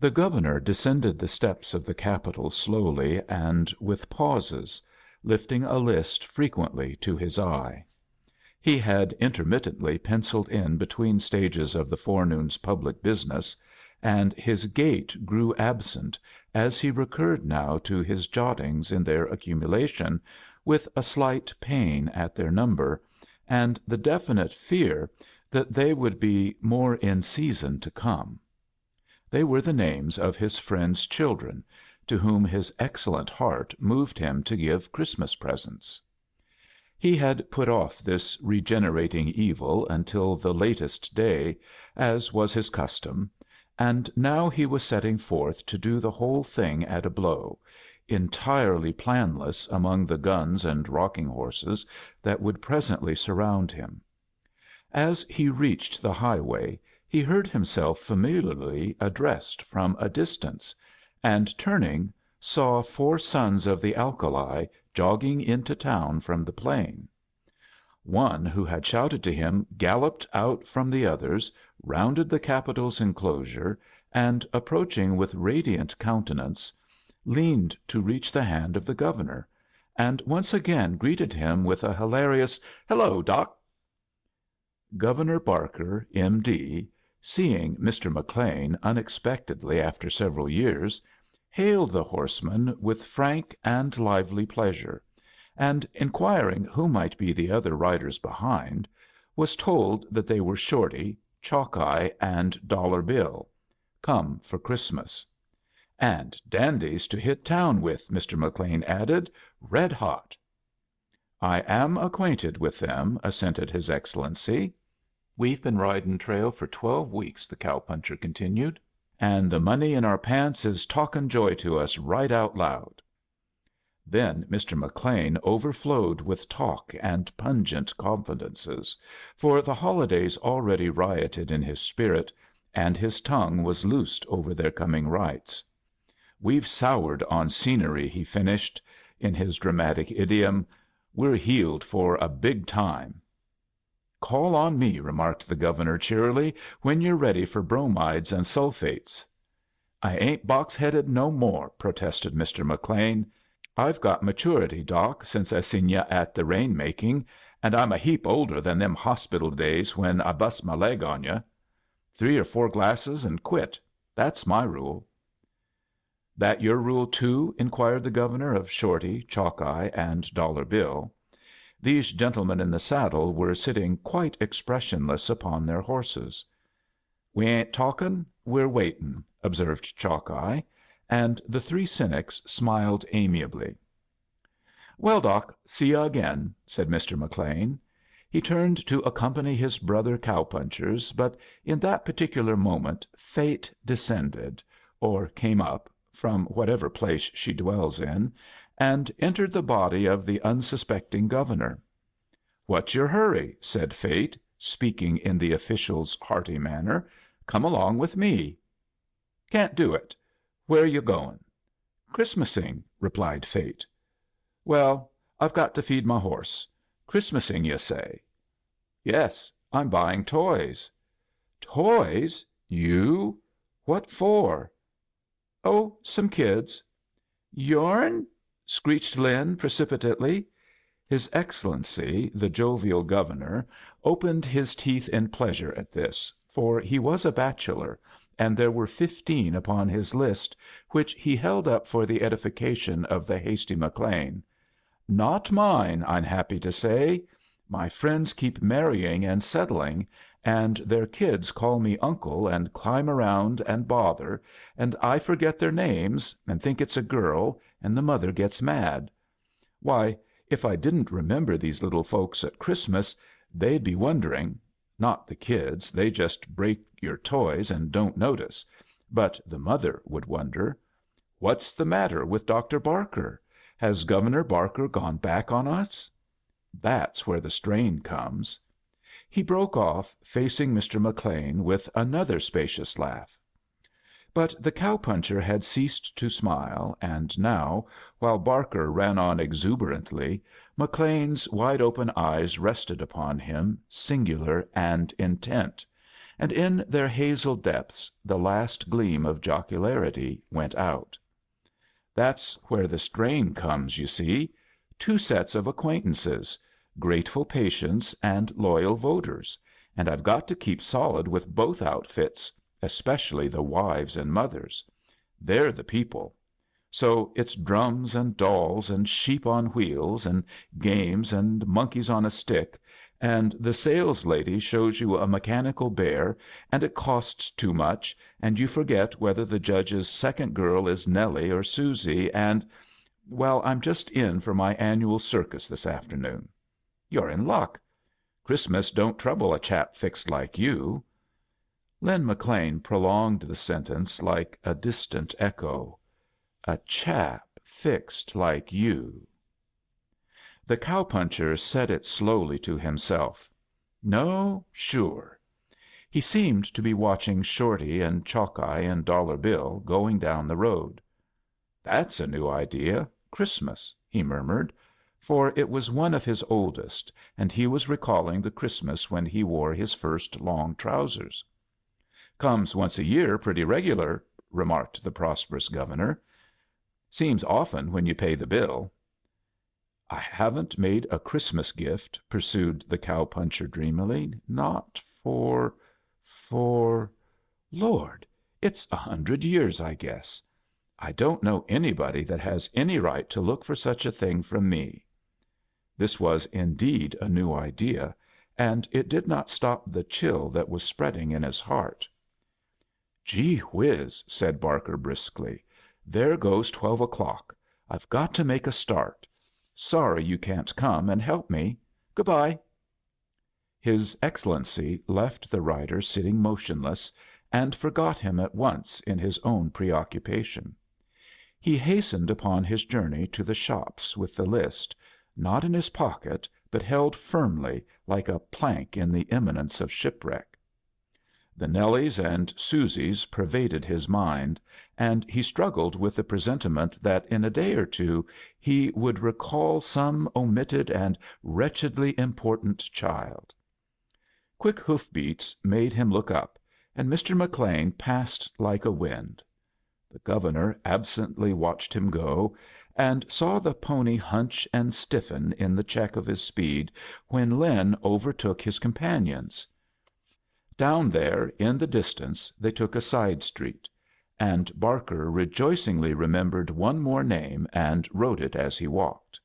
The Governor descended the steps of the Capitol slowly and with pauses, lifting a list frequently to his eye. He had intermittently penciled in between stages of the forenoon's public business, and his gait grew absent as he recurred now to his jottings in their accumulation, with a slight pain at their number, and the definite fear that they would be more in season to come. They were the names of his friends' children, to whom his excellent heart moved him to give Christmas presents. He had put off this regenerating evil until the latest day, as was his custom, and now he was setting forth to do the whole thing at a blow, entirely planless among the guns and rocking horses that would presently surround him. As he reached the highway he heard himself familiarly addressed from a distance, and turning, saw four sons of the alkali jogging into town from the plain. One who had shouted to him galloped out from the others, rounded the Capitol's enclosure, and, approaching with radiant countenance, leaned to reach the hand of the Governor, and once again greeted him with a hilarious "Hello, Doc." Governor Barker, M.D., seeing Mr. McLean unexpectedly after several years, hailed the horseman with frank and lively pleasure, and, inquiring who might be the other riders behind, was told that they were Shorty, Chalkeye, and Dollar Bill, come for Christmas. "And dandies to hit town with," Mr. McLean added, "red hot." "I am acquainted with them," assented his Excellency. "We've been ridin' trail for 12 weeks," the cow puncher continued, "and the money in our pants is talkin' joy to us right out loud." Then Mr. McLean overflowed with talk and pungent confidences, for the holidays already rioted in his spirit, and his tongue was loosed over their coming rites. "We've soured on scenery," he finished, in his dramatic idiom. "We're heeled for a big time." "Call on me," remarked the Governor, cheerily, "when you're ready for bromides and sulphates." "I ain't box headed no more," protested Mr. McLean. "I've got maturity, Doc, since I seen you at the rain making, and I'm a heap older than them hospital days when I bust my leg on you. 3 or 4 glasses and quit. That's my rule." "That your rule, too?" inquired the Governor of Shorty, Chalkeye, and Dollar Bill. These gentlemen in the saddle were sitting quite expressionless upon their horses. "We ain't talkin', we're waitin'," observed Chalkeye, and the three cynics smiled amiably. "Well, Doc, see you again," said Mr. McLean. He turned to accompany his brother cow punchers, but in that particular moment Fate descended, or came up, from whatever place she dwells in, and entered the body of the unsuspecting Governor. "What's your hurry?" said Fate, speaking in the official's hearty manner. "Come along with me." "Can't do it. Where you goin'?" "Christmasing," replied Fate. "Well, I've got to feed my horse. Christmasing, you say?" "Yes. I'm buying toys." "Toys? You? What for?" "Oh, some kids." "Yourn?" screeched Lin, precipitately. His Excellency, the jovial Governor, opened his teeth in pleasure at this, for he was a bachelor, and there were 15 upon his list, which he held up for the edification of the hasty McLean. "Not mine, I'm happy to say. My friends keep marrying and settling, and their kids call me uncle and climb around and bother, and I forget their names, and think it's a girl, and the mother gets mad. Why, if I didn't remember these little folks at Christmas, they'd be wondering not the kids, they just break your toys and don't notice, but the mother would wonder, 'What's the matter with Dr. Barker? Has Governor Barker gone back on us?' That's where the strain comes." He broke off, facing Mr. McLean with another spacious laugh. But the cow puncher had ceased to smile, and now, while Barker ran on exuberantly, McLean's wide open eyes rested upon him, singular and intent, and in their hazel depths the last gleam of jocularity went out. That's where the strain comes, you see. Two sets of acquaintances, grateful patients and loyal voters, and I've got to keep solid with both outfits, especially the wives and mothers. They're the people. So it's drums and dolls and sheep on wheels and games and monkeys on a stick, and the sales lady shows you a mechanical bear, and it costs too much, and you forget whether the judge's second girl is Nellie or Susie, and well, I'm just in for my annual circus this afternoon. You're in luck. Christmas don't trouble a chap fixed like you." Lin McLean prolonged the sentence like a distant echo. "A chap fixed like you." The cow puncher said it slowly to himself. "No, sure." He seemed to be watching Shorty and Chalkeye and Dollar Bill going down the road. "That's a new idea. Christmas," he murmured, for it was one of his oldest, and he was recalling the Christmas when he wore his first long trousers. "Comes once a year pretty regular," remarked the prosperous Governor. "Seems often when you pay the bill." "I haven't made a Christmas gift," pursued the cow puncher dreamily. "Not for Lord, it's 100 years, I guess. I don't know anybody that has any right to look for such a thing from me." This was indeed a new idea, and it did not stop the chill that was spreading in his heart. "Gee whiz!" said Barker, briskly. "There goes 12 o'clock. I've got to make a start. Sorry you can't come and help me. Good bye." His Excellency left the rider sitting motionless, and forgot him at once in his own preoccupation. He hastened upon his journey to the shops with the list, not in his pocket, but held firmly, like a plank in the imminence of shipwreck. The Nellies and Susies pervaded his mind, and he struggled with the presentiment that in a day or two he would recall some omitted and wretchedly important child. Quick hoofbeats made him look up, and Mr. McLean passed like a wind. The Governor absently watched him go, and saw the pony hunch and stiffen in the check of his speed when Lin overtook his companions. Down there, in the distance, they took a side street, and Barker rejoicingly remembered one more name and wrote it as he walked.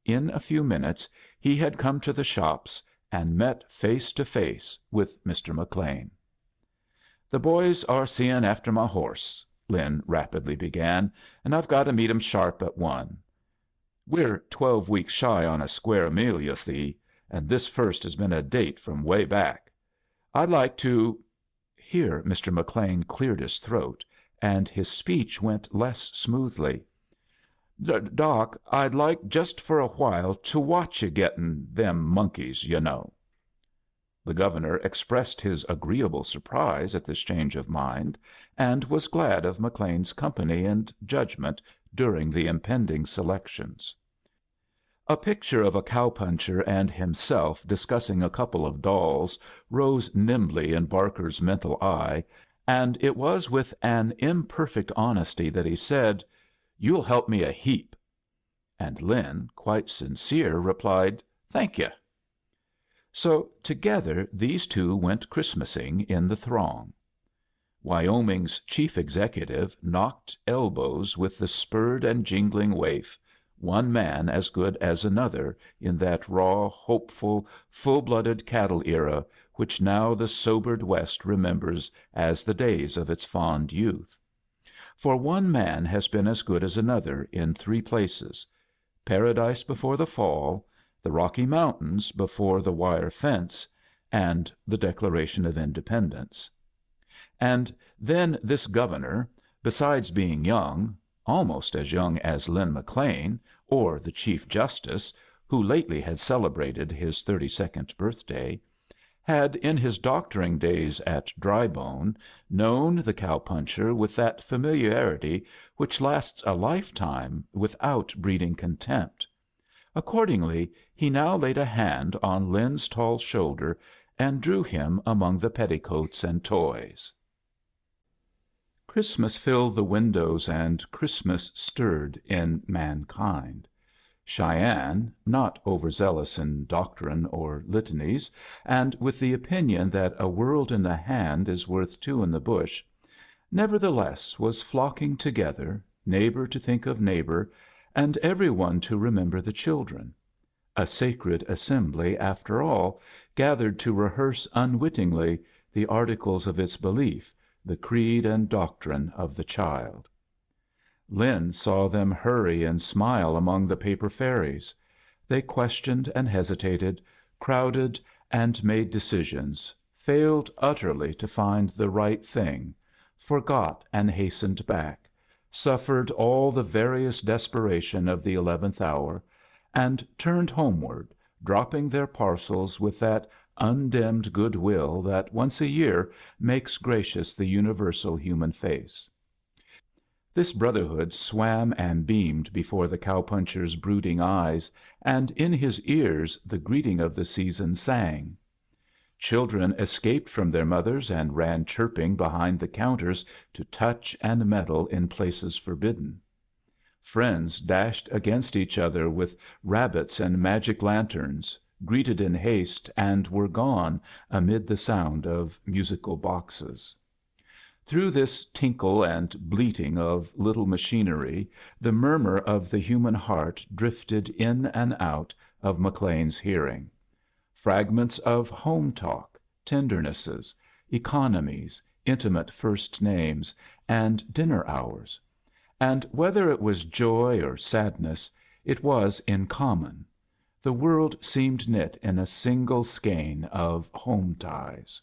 In a few minutes he had come to the shops and met face to face with Mr. McLean. "The boys are seein' after my horse," Lin rapidly began, "and I've got to meet 'em sharp at 1. We're 12 weeks shy on a square meal, yu' see, and this first has been a date from way back. I'd like to" here Mr. McLean cleared his throat, and his speech went less smoothly. "Doc, I'd like just for a while to watch yu' gettin' them monkeys, yu' know." The Governor expressed his agreeable surprise at this change of mind, and was glad of McLean's company and judgment during the impending selections. A picture of a cow puncher and himself discussing a couple of dolls rose nimbly in Barker's mental eye, and it was with an imperfect honesty that he said, "You'll help me a heap." And Lin, quite sincere, replied, "Thank you." So together these two went Christmasing in the throng. Wyoming's chief executive knocked elbows with the spurred and jingling waif, one man as good as another in that raw, hopeful, full-blooded cattle era which now the sobered West remembers as the days of its fond youth. For one man has been as good as another in three places: Paradise before the fall, the Rocky Mountains before the wire fence, and the Declaration of Independence. And then this Governor, besides being young, almost as young as Lin McLean, or the Chief Justice, who lately had celebrated his 32nd birthday, had in his doctoring days at Drybone known the cow puncher with that familiarity which lasts a lifetime without breeding contempt. Accordingly, he now laid a hand on Lin's tall shoulder and drew him among the petticoats and toys. Christmas filled the windows and Christmas stirred in mankind. Cheyenne, not overzealous in doctrine or litanies, and with the opinion that a world in the hand is worth two in the bush, nevertheless was flocking together, neighbor to think of neighbor, and every one to remember the children. A sacred assembly, after all, gathered to rehearse unwittingly the articles of its belief, the creed and doctrine of the child. Lynn saw them hurry and smile among the paper fairies. They questioned and hesitated, crowded and made decisions, failed utterly to find the right thing, forgot and hastened back, suffered all the various desperation of the 11th hour, and turned homeward, dropping their parcels with that undimmed goodwill that once a year makes gracious the universal human face. This brotherhood swam and beamed before the cow puncher's brooding eyes, and in his ears the greeting of the season sang. Children escaped from their mothers and ran chirping behind the counters to touch and meddle in places forbidden. Friends dashed against each other with rabbits and magic lanterns, greeted in haste, and were gone amid the sound of musical boxes. Through this tinkle and bleating of little machinery the murmur of the human heart drifted in and out of McLean's hearing. Fragments of home talk, tendernesses, economies, intimate first names, and dinner hours. And whether it was joy or sadness, it was in common. The world seemed knit in a single skein of home ties.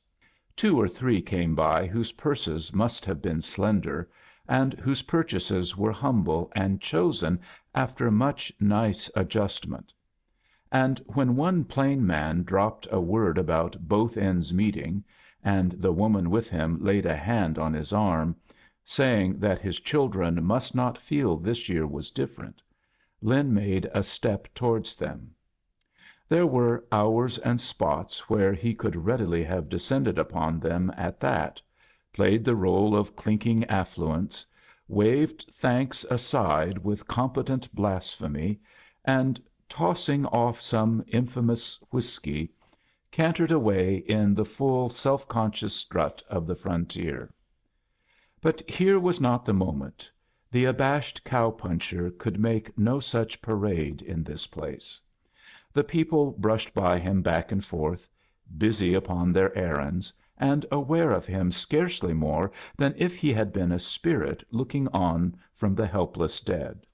Two or three came by whose purses must have been slender, and whose purchases were humble and chosen after much nice adjustment. And when one plain man dropped a word about both ends meeting, and the woman with him laid a hand on his arm, saying that his children must not feel this year was different, Lin made a step towards them. There were hours and spots where he could readily have descended upon them at that, played the role of clinking affluence, waved thanks aside with competent blasphemy, and, tossing off some infamous whiskey, cantered away in the full self-conscious strut of the frontier. But here was not the moment. The abashed cow-puncher could make no such parade in this place. The people brushed by him back and forth, busy upon their errands, and aware of him scarcely more than if he had been a spirit looking on from the helpless dead.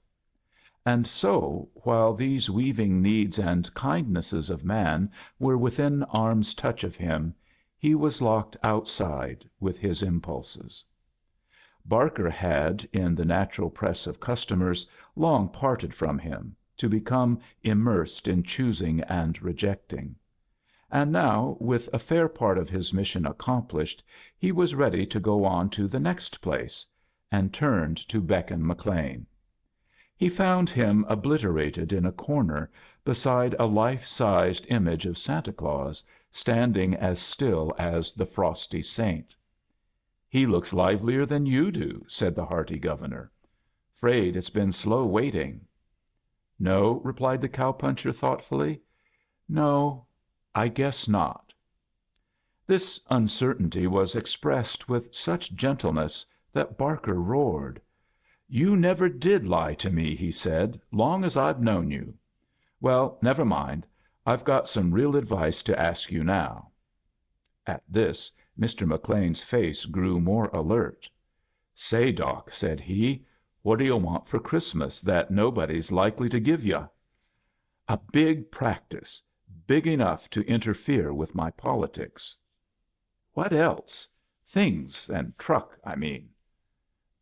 And so, while these weaving needs and kindnesses of man were within arm's touch of him, he was locked outside with his impulses. Barker had, in the natural press of customers, long parted from him, to become immersed in choosing and rejecting. And now, with a fair part of his mission accomplished, he was ready to go on to the next place, and turned to beckon McLean. He found him obliterated in a corner, beside a life-sized image of Santa Claus, standing as still as the frosty saint. "He looks livelier than you do," said the hearty Governor. "'Fraid it's been slow waiting." "No," replied the cow puncher thoughtfully. "No, I guess not." This uncertainty was expressed with such gentleness that Barker roared. "You never did lie to me," he said, "long as I've known you. Well, never mind. I've got some real advice to ask you now." At this Mr. McLean's face grew more alert. "Say, Doc," said he, "what do you want for Christmas that nobody's likely to give you?" "A big practice, big enough to interfere with my politics." "What else? Things and truck, I mean."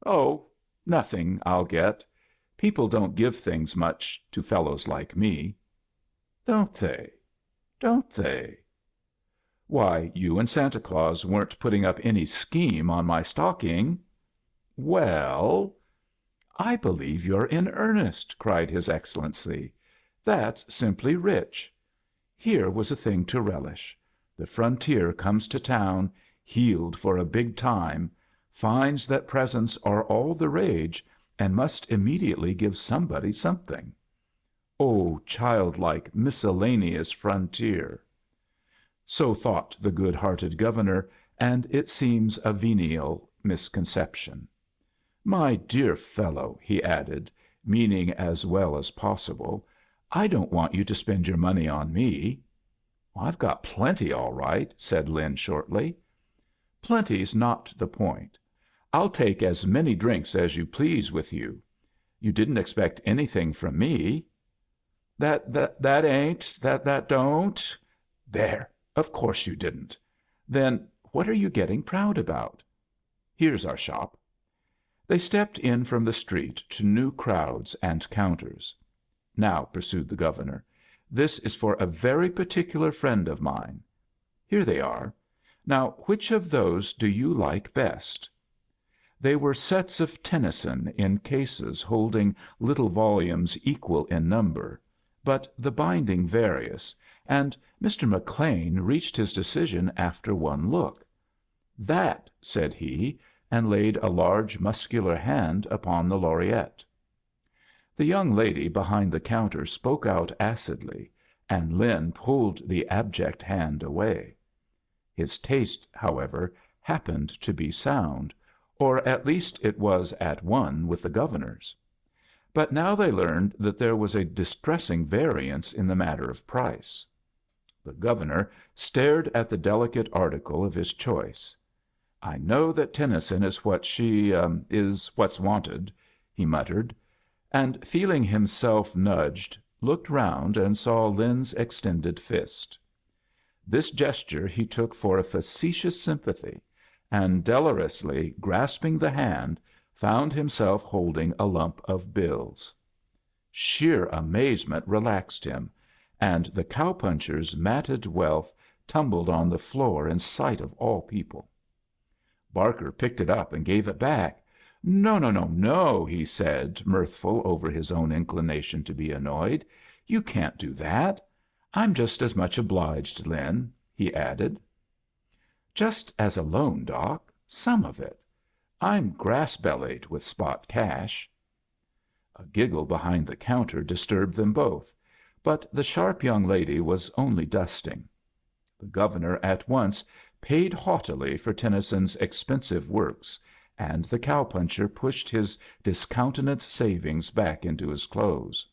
"Oh, nothing I'll get. People don't give things much to fellows like me." "Don't they? Don't they?" "Why, you and Santa Claus weren't putting up any scheme on my stocking." "Well?" "I believe you're in earnest," cried his Excellency. "That's simply rich." Here was a thing to relish. The frontier comes to town, heeled for a big time, finds that presents are all the rage, and must immediately give somebody something. O childlike, miscellaneous frontier! So thought the good‐hearted Governor, and it seems a venial misconception. My dear fellow, he added, meaning as well as possible, I don't want you to spend your money on me. I've got plenty, all right, said Lin, shortly. Plenty's not the point. I'll take as many drinks as you please with you. You didn't expect anything from me. That don't. There. Of course you didn't. Then what are you getting proud about? Here's our shop. They stepped in from the street to new crowds and counters. Now, pursued the Governor, this is for a very particular friend of mine. Here they are. Now, which of those do you like best? They were sets of Tennyson in cases holding little volumes equal in number, but the binding various, and Mr. McLean reached his decision after one look. That, said he, and laid a large muscular hand upon the laureate. The young lady behind the counter spoke out acidly, and Lin pulled the abject hand away. His taste, however, happened to be sound, or at least it was at one with the Governor's. But now they learned that there was a distressing variance in the matter of price. The Governor stared at the delicate article of his choice. "I know that Tennyson is what's wanted," he muttered, and, feeling himself nudged, looked round and saw Lin's extended fist. This gesture he took for a facetious sympathy, and, dolorously grasping the hand, found himself holding a lump of bills. Sheer amazement relaxed him, and the cow‐puncher's matted wealth tumbled on the floor in sight of all people. Barker picked it up and gave it back. "No, no, no, no," he said, mirthful over his own inclination to be annoyed. "You can't do that. I'm just as much obliged, Lin," he added. "Just as a loan, Doc. Some of it. I'm grass‐bellied with spot cash." A giggle behind the counter disturbed them both, but the sharp young lady was only dusting. The Governor at once paid haughtily for Tennyson's expensive works, and the cow‐puncher pushed his discountenanced savings back into his clothes.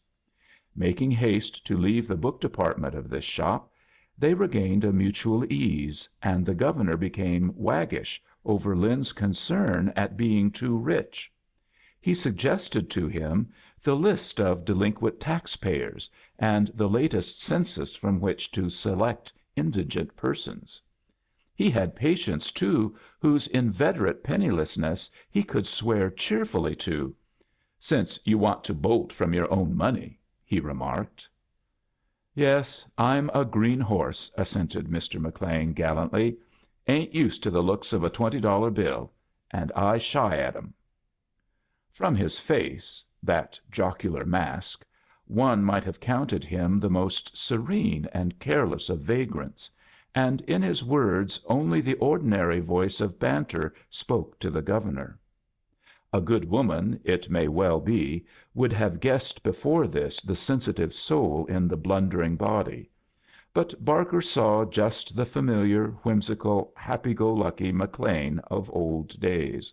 Making haste to leave the book department of this shop, they regained a mutual ease, and the Governor became waggish over Lin's concern at being too rich. He suggested to him the list of delinquent tax‐payers and the latest census from which to select indigent persons. He had patients, too, whose inveterate pennilessness he could swear cheerfully to. "Since you want to bolt from your own money," he remarked. "Yes, I'm a green horse," assented Mr. McLean, gallantly. "Ain't used to the looks of a $20 bill, and I shy at 'em." From his face, that jocular mask, one might have counted him the most serene and careless of vagrants, and in his words only the ordinary voice of banter spoke to the Governor. A good woman, it may well be, would have guessed before this the sensitive soul in the blundering body; but Barker saw just the familiar, whimsical, happy‐go‐lucky McLean of old days,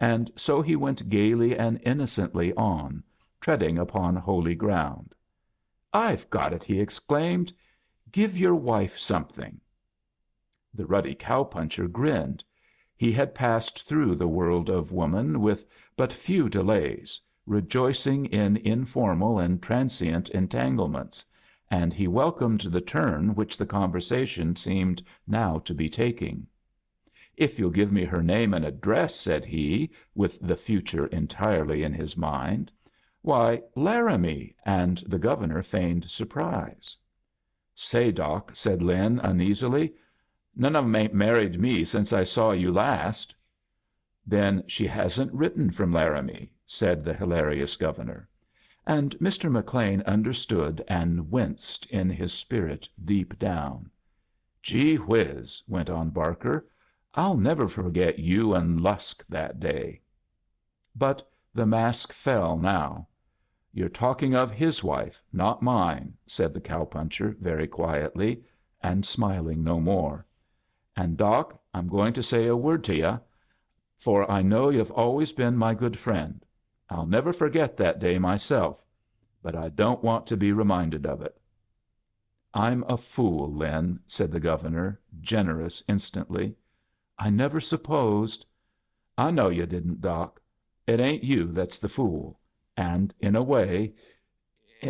and so he went gayly and innocently on, treading upon holy ground. "I've got it!" he exclaimed. "Give your wife something." The ruddy cow‐puncher grinned. He had passed through the world of woman with but few delays, rejoicing in informal and transient entanglements, and he welcomed the turn which the conversation seemed now to be taking. "If you'll give me her name and address," said he, with the future entirely in his mind. "Why, Laramie," and the Governor feigned surprise. "Say, Doc," said Lin, uneasily, "none of 'em ain't married me since I saw you last." "Then she hasn't written from Laramie," said the hilarious Governor. And Mr. McLean understood and winced in his spirit deep down. "Gee whiz!" went on Barker. "I'll never forget you and Lusk that day." But the mask fell now. "You're talking of his wife, not mine," said the cow puncher very quietly, and smiling no more. "And, Doc, I'm going to say a word to yu', for I know yu've always been my good friend. I'll never forget that day myself, but I don't want to be reminded of it." "I'm a fool, Lin," said the Governor, generous instantly. "I never supposed " "I know yu' didn't, Doc. It ain't you that's the fool. And in a way "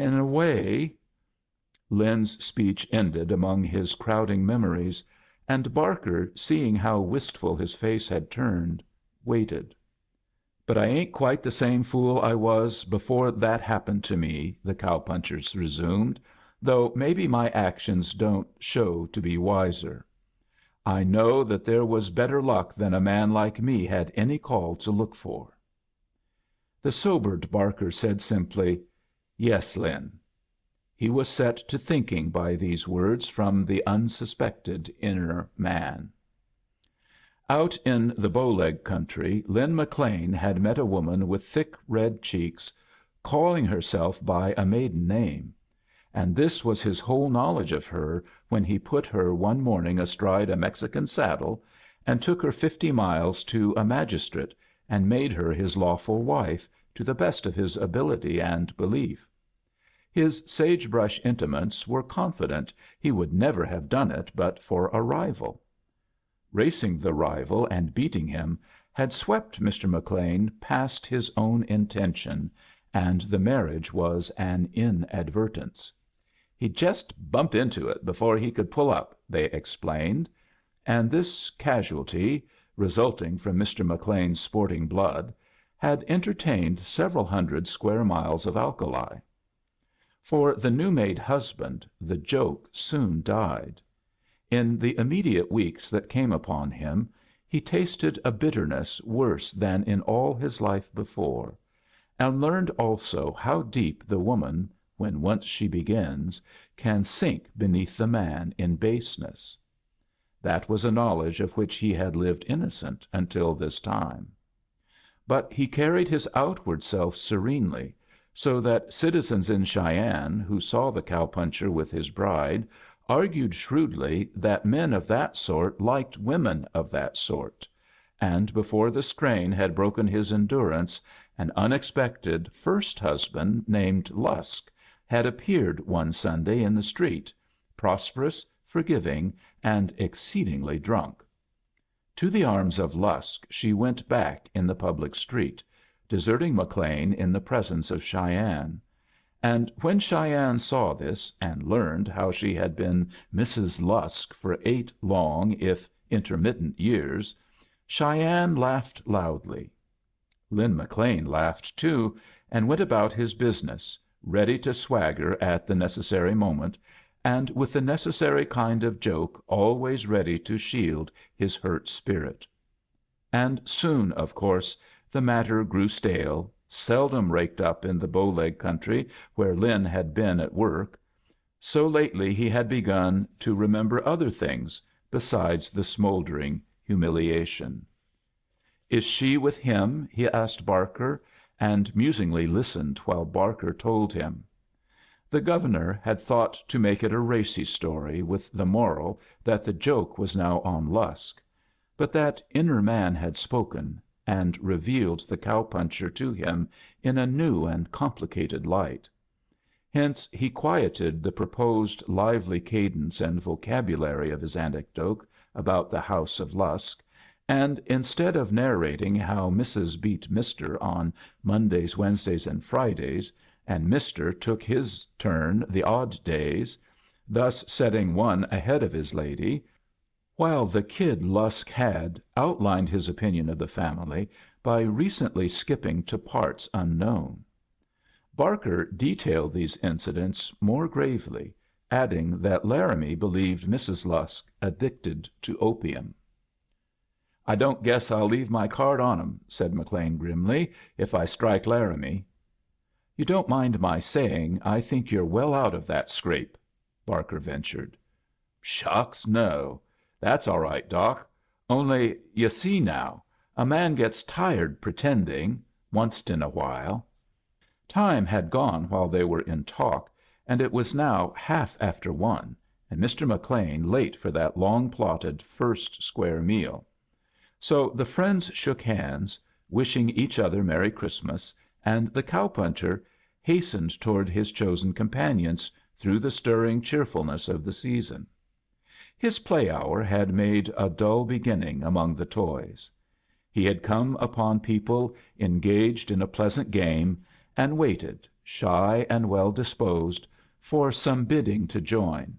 Lin's speech ended among his crowding memories, and Barker, seeing how wistful his face had turned, waited. "But I ain't quite the same fool I was before that happened to me," the cow puncher resumed, "though maybe my actions don't show to be wiser. I know that there was better luck than a man like me had any call to look for." The sobered Barker said simply, "Yes, Lin." He was set to thinking by these words from the unsuspected inner man. Out in the Bow Leg country, Lin McLean had met a woman with thick red cheeks, calling herself by a maiden name; and this was his whole knowledge of her when he put her one morning astride a Mexican saddle and took her 50 miles to a magistrate and made her his lawful wife, to the best of his ability and belief. His sage brush intimates were confident he would never have done it but for a rival. Racing the rival and beating him had swept Mr. McLean past his own intention, and the marriage was an inadvertence. "He jest bumped into it before he could pull up," they explained; and this casualty, resulting from Mr. McLean's sporting blood, had entertained several hundred square miles of alkali. For the new made husband the joke soon died. In the immediate weeks that came upon him he tasted a bitterness worse than in all his life before, and learned also how deep the woman, when once she begins, can sink beneath the man in baseness. That was a knowledge of which he had lived innocent until this time. But he carried his outward self serenely, so that citizens in Cheyenne who saw the cow puncher with his bride argued shrewdly that men of that sort liked women of that sort, and before the strain had broken his endurance an unexpected first husband named Lusk had appeared one Sunday in the street, prosperous, forgiving, and exceedingly drunk. To the arms of Lusk she went back in the public street, deserting McLean in the presence of Cheyenne; and when Cheyenne saw this, and learned how she had been Mrs. Lusk for 8 long, if intermittent years, Cheyenne laughed loudly. Lin McLean laughed too, and went about his business, ready to swagger at the necessary moment, and with the necessary kind of joke always ready to shield his hurt spirit. And soon, of course, the matter grew stale, seldom raked up in the Bow Leg country where Lin had been at work. So lately he had begun to remember other things besides the smoldering humiliation. "Is she with him?" he asked Barker, and musingly listened while Barker told him. The Governor had thought to make it a racy story, with the moral that the joke was now on Lusk; but that inner man had spoken, and revealed the cow puncher to him in a new and complicated light. Hence he quieted the proposed lively cadence and vocabulary of his anecdote about the house of Lusk, and instead of narrating how Mrs. beat Mr. on Mondays, Wednesdays, and Fridays, and Mr. took his turn the odd days, thus setting one ahead of his lady, while the kid Lusk had outlined his opinion of the family by recently skipping to parts unknown. Barker detailed these incidents more gravely, adding that Laramie believed Mrs. Lusk addicted to opium. "I don't guess I'll leave my card on 'em," said McLean, grimly, "if I strike Laramie." "You don't mind my saying I think you're well out of that scrape?" Barker ventured. "Shucks, no. That's all right, Doc. Only, yu' see now, a man gets tired pretending, onced in a while." Time had gone while they were in talk, and it was now half after one, and Mr. McLean late for that long plotted first square meal. So the friends shook hands, wishing each other Merry Christmas, and the cow puncher hastened toward his chosen companions through the stirring cheerfulness of the season. His play hour had made a dull beginning among the toys. He had come upon people engaged in a pleasant game, and waited, shy and well disposed, for some bidding to join;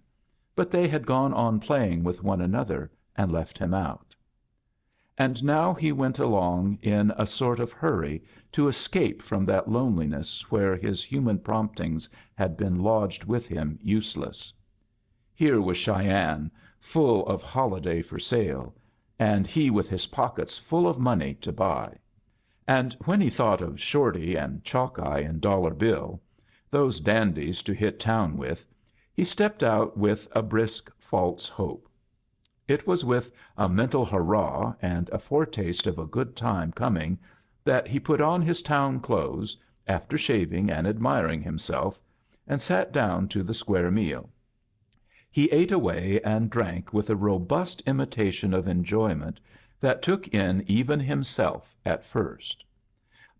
but they had gone on playing with one another and left him out. And now he went along in a sort of hurry to escape from that loneliness where his human promptings had been lodged with him useless. Here was Cheyenne, full of holiday for sale, and he with his pockets full of money to buy. And when he thought of Shorty and Chalkeye and Dollar Bill, those dandies to hit town with, he stepped out with a brisk false hope. It was with a mental hurrah and a foretaste of a good time coming that he put on his town clothes, after shaving and admiring himself, and sat down to the square meal. He ate away and drank with a robust imitation of enjoyment that took in even himself at first.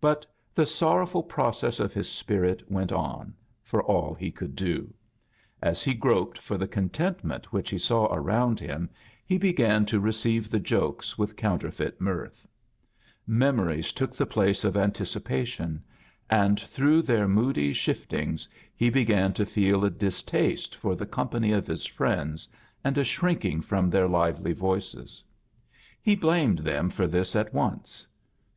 But the sorrowful process of his spirit went on, for all he could do. As he groped for the contentment which he saw around him, he began to receive the jokes with counterfeit mirth. Memories took the place of anticipation, and through their moody shiftings he began to feel a distaste for the company of his friends and a shrinking from their lively voices. He blamed them for this at once.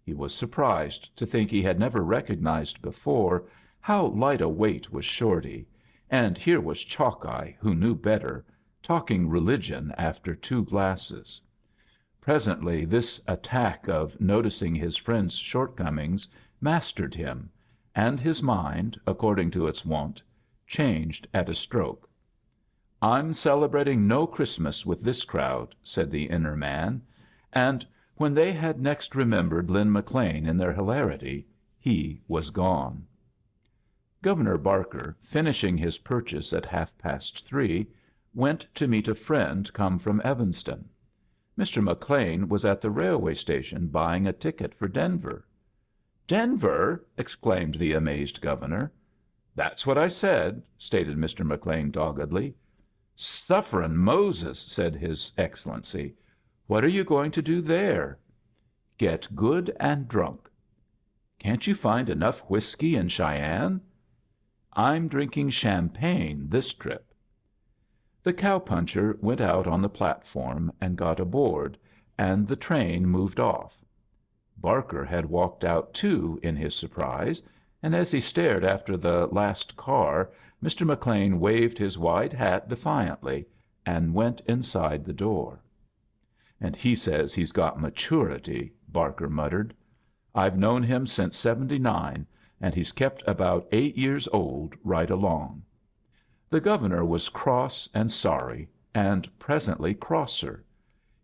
He was surprised to think he had never recognized before how light a weight was Shorty, and here was Chalkeye, who knew better, talking religion after 2 glasses. Presently this attack of noticing his friend's shortcomings mastered him, and his mind, according to its wont, changed at a stroke. "I'm celebrating no Christmas with this crowd," said the inner man; and when they had next remembered Lynn McLean in their hilarity, he was gone. Governor Barker, finishing his purchase at 3:30, went to meet a friend come from Evanston. Mr. McLean was at the railway station buying a ticket for Denver. "Denver!" exclaimed the amazed Governor. "That's what I said," stated Mr. McLean, doggedly. "Sufferin' Moses!" said his Excellency. "What are you going to do there?" "Get good and drunk." "Can't you find enough whiskey in Cheyenne?" "I'm drinking champagne this trip." The cow puncher went out on the platform and got aboard, and the train moved off. Barker had walked out too in his surprise, and as he stared after the last car Mr. McLean waved his wide hat defiantly and went inside the door. "And he says he's got maturity," Barker muttered. "I've known him since '79, and he's kept about 8 years old right along." The Governor was cross and sorry, and presently crosser.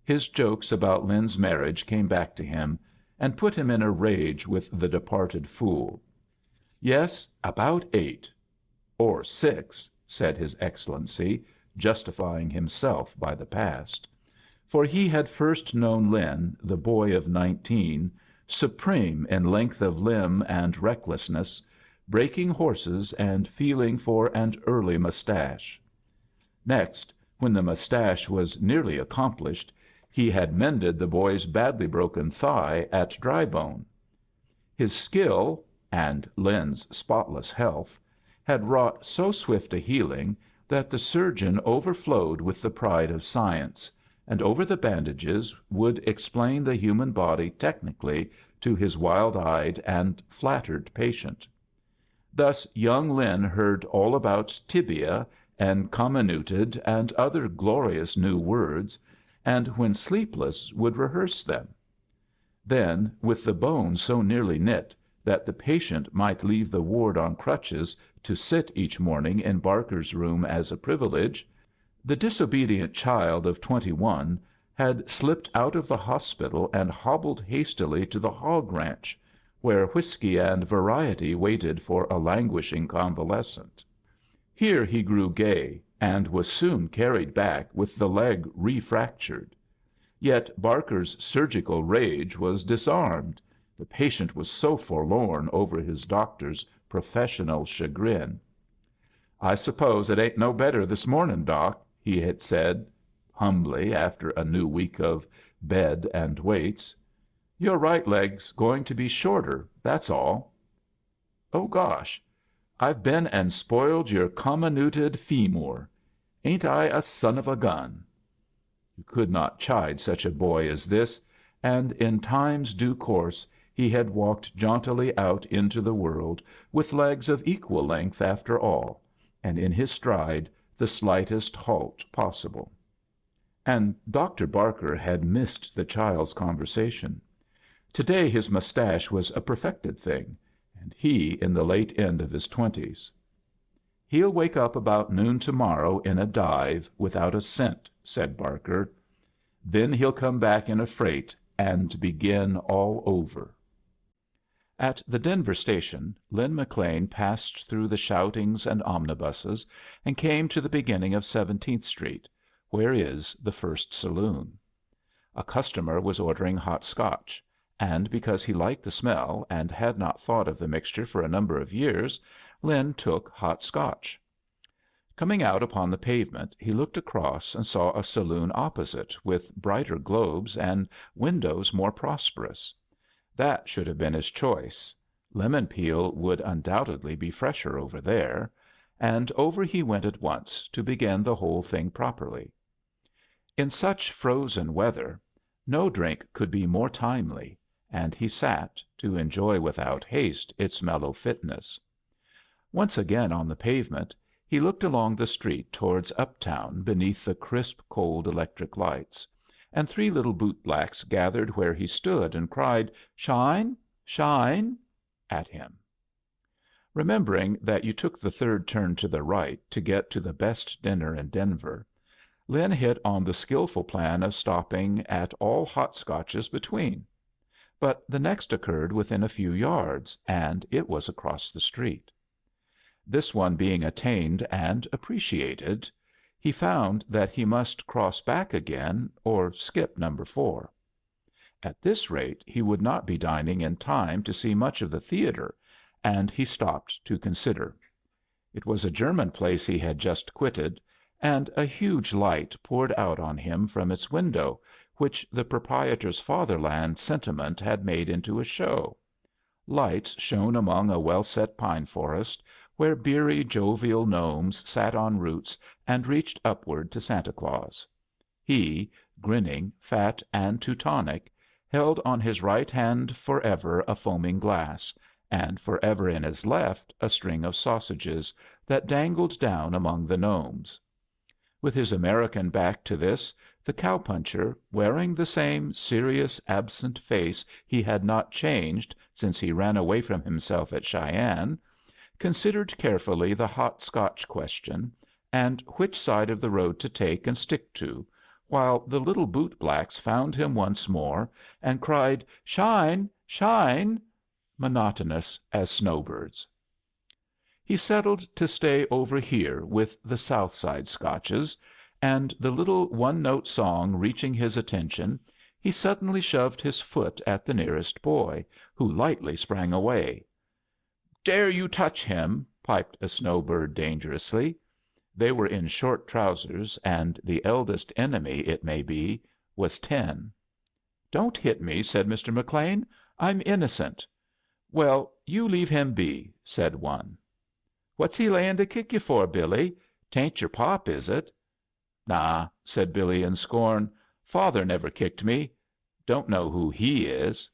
His jokes about Lynn's marriage came back to him, and put him in a rage with the departed fool. "Yes, about 8 or 6," said his Excellency, justifying himself by the past. For he had first known Lynn, the boy of 19, supreme in length of limb and recklessness, breaking horses and feeling for an early mustache. Next, when the mustache was nearly accomplished, he had mended the boy's badly broken thigh at Drybone. His skill and Lynn's spotless health had wrought so swift a healing that the surgeon overflowed with the pride of science, and over the bandages would explain the human body technically to his wild-eyed and flattered patient. Thus young Lynn heard all about tibia and comminuted and other glorious new words, and when sleepless would rehearse them. Then, with the bones so nearly knit that the patient might leave the ward on crutches to sit each morning in Barker's room as a privilege, The disobedient child of 21 had slipped out of the hospital and hobbled hastily to the hog ranch, where whiskey and variety waited for a languishing convalescent. Here he grew gay, and was soon carried back with the leg refractured. Yet Barker's surgical rage was disarmed. The patient was so forlorn over his doctor's professional chagrin. "I suppose it ain't no better this morning, Doc," he had said humbly after a new week of bed and weights. "Your right leg's going to be shorter, that's all." "Oh, gosh! I've been and spoiled your comminuted femur. Ain't I a son of a gun?" You could not chide such a boy as this, and in time's due course he had walked jauntily out into the world with legs of equal length after all, and in his stride the slightest halt possible. And Dr. Barker had missed the child's conversation. To day his mustache was a perfected thing, and he in the late end of his twenties. "He'll wake up about noon to morrow in a dive, without a cent," said Barker. "Then he'll come back in a freight and begin all over." At the Denver station Lin McLean passed through the shoutings and omnibuses and came to the beginning of 17th Street, where is the first saloon. A customer was ordering hot Scotch, and because he liked the smell and had not thought of the mixture for a number of years, Lin took hot Scotch. Coming out upon the pavement, he looked across and saw a saloon opposite, with brighter globes and windows more prosperous. That should have been his choice. Lemon peel would undoubtedly be fresher over there, and over he went at once, to begin the whole thing properly. In such frozen weather no drink could be more timely, and he sat, to enjoy without haste its mellow fitness. Once again on the pavement, he looked along the street towards uptown beneath the crisp, cold electric lights, and three little bootblacks gathered where he stood and cried, "Shine, shine," at him. Remembering that you took the third turn to the right to get to the best dinner in Denver, Lin hit on the skilful plan of stopping at all hot Scotches between. But the next occurred within a few yards, and it was across the street. This one being attained and appreciated, he found that he must cross back again or skip number 4. At this rate he would not be dining in time to see much of the theatre, and he stopped to consider. It was a German place he had just quitted, and a huge light poured out on him from its window, which the proprietor's fatherland sentiment had made into a show. Lights shone among a well-set pine forest, where beery, jovial gnomes sat on roots and reached upward to Santa Claus. He, grinning, fat, and Teutonic, held on his right hand forever a foaming glass, and forever in his left a string of sausages that dangled down among the gnomes. With his American back to this, the cow puncher, wearing the same serious, absent face he had not changed since he ran away from himself at Cheyenne, considered carefully the hot Scotch question, and which side of the road to take and stick to, while the little bootblacks found him once more and cried, "Shine, shine," monotonous as snowbirds. He settled to stay over here with the South Side Scotches, and the little one-note song reaching his attention, he suddenly shoved his foot at the nearest boy, who lightly sprang away. "Dare you touch him!" piped a snowbird dangerously. They were in short trousers, and the eldest enemy, it may be, was 10. "Don't hit me," said Mr. McLean. "I'm innocent." "Well, you leave him be," said one. "What's he layin' to kick you for, Billy? 'Tain't your pop, is it?" "Nah," said Billy in scorn. "Father never kicked me. Don't know who he is."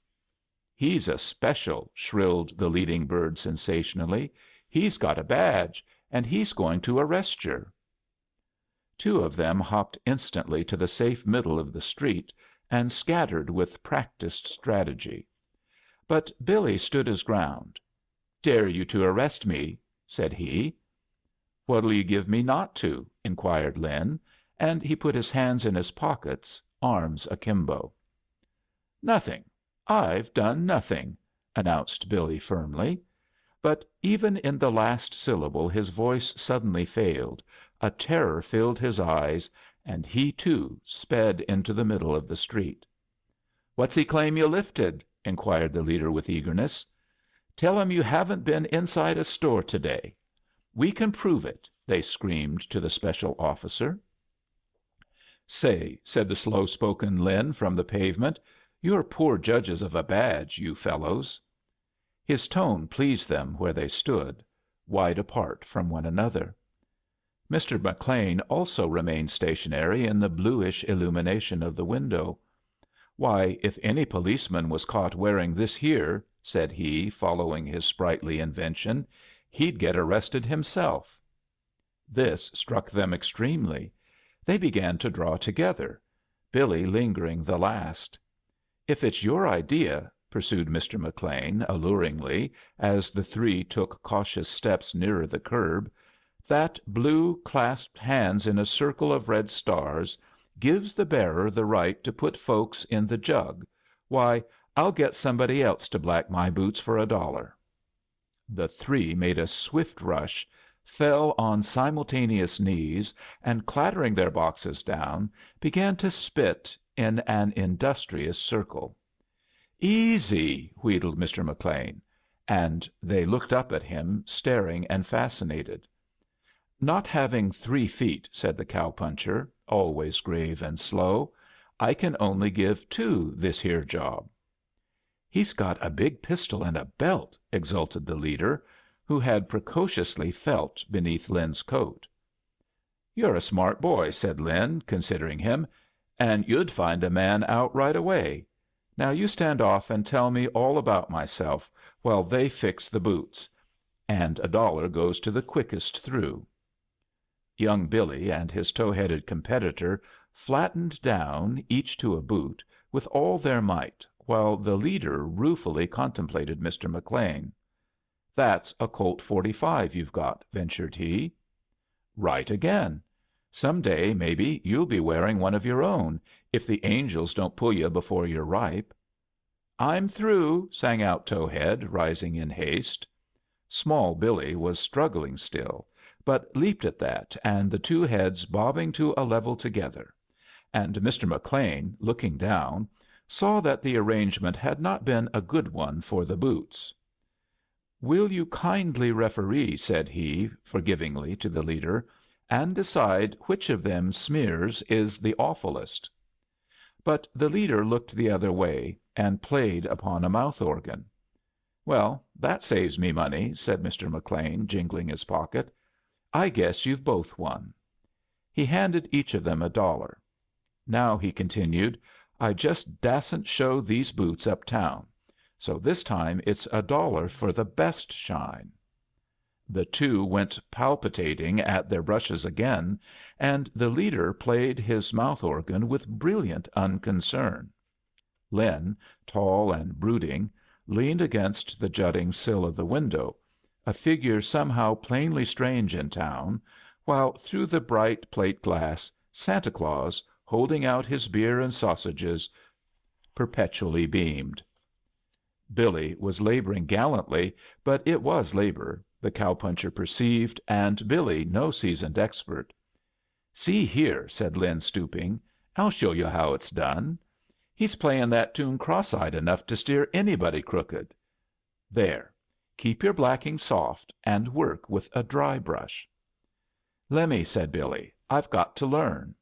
"He's a special," shrilled the leading bird sensationally. "He's got a badge, and he's going to arrest yer." Two of them hopped instantly to the safe middle of the street and scattered with practised strategy. But Billy stood his ground. "Dare you to arrest me," said he. "What'll you give me not to?" inquired Lin, and he put his hands in his pockets, arms akimbo. "Nothing. I've done nothing," announced Billy, firmly. But even in the last syllable his voice suddenly failed, a terror filled his eyes, and he, too, sped into the middle of the street. "What's he claim you lifted?" inquired the leader with eagerness. "Tell him you haven't been inside a store to day." "We can prove it," they screamed to the special officer. "Say," said the slow spoken Lynn from the pavement, "you're poor judges of a badge, you fellows." His tone pleased them where they stood, wide apart from one another. Mr. McLean also remained stationary in the bluish illumination of the window. "Why, if any policeman was caught wearing this here," said he, following his sprightly invention, "he'd get arrested himself." This struck them extremely. They began to draw together, Billy lingering the last. "If it's your idea," pursued Mr. McLean, alluringly, as the three took cautious steps nearer the curb, "that blue clasped hands in a circle of red stars gives the bearer the right to put folks in the jug, why, I'll get somebody else to black my boots for $1." The three made a swift rush, fell on simultaneous knees, and, clattering their boxes down, began to spit in an industrious circle. "Easy!" wheedled Mr. McLean, and they looked up at him, staring and fascinated. "Not having 3 feet," said the cow puncher, always grave and slow, "I can only give 2 this here job." "He's got a big pistol and a belt," exulted the leader, who had precociously felt beneath Lin's coat. "You're a smart boy," said Lin, considering him, "and you'd find a man out right away. Now you stand off and tell me all about myself while they fix the boots, and $1 goes to the quickest through." Young Billy and his tow‐headed competitor flattened down, each to a boot, with all their might, while the leader ruefully contemplated Mr. McLean. "That's a Colt 45 you've got," ventured he. "Right again. Some day, maybe, you'll be wearing one of your own, if the angels don't pull you before you're ripe." "I'm through," sang out Towhead, rising in haste. Small Billy was struggling still, but leaped at that, and the two heads bobbing to a level together; and Mr. McLean, looking down, saw that the arrangement had not been a good one for the boots. "Will you kindly referee," said he, forgivingly, to the leader, "and decide which of them smears is the awfulest?" But the leader looked the other way, and played upon a mouth organ. "Well, that saves me money," said Mr. McLean, jingling his pocket. "I guess you've both won." He handed each of them $1. "Now," he continued, "I just dassn't show these boots up town. So this time it's $1 for the best shine." The two went palpitating at their brushes again, and the leader played his mouth organ with brilliant unconcern. Lin, tall and brooding, leaned against the jutting sill of the window, a figure somehow plainly strange in town, while through the bright plate glass Santa Claus, holding out his beer and sausages, perpetually beamed. Billy was laboring gallantly, but it was labor, the cow puncher perceived, and Billy no seasoned expert. "See here," said Lin, stooping, "I'll show you how it's done. He's playing that tune cross‐eyed enough to steer anybody crooked. There. Keep your blacking soft, and work with a dry brush." "Lemme," said Billy. "I've got to learn."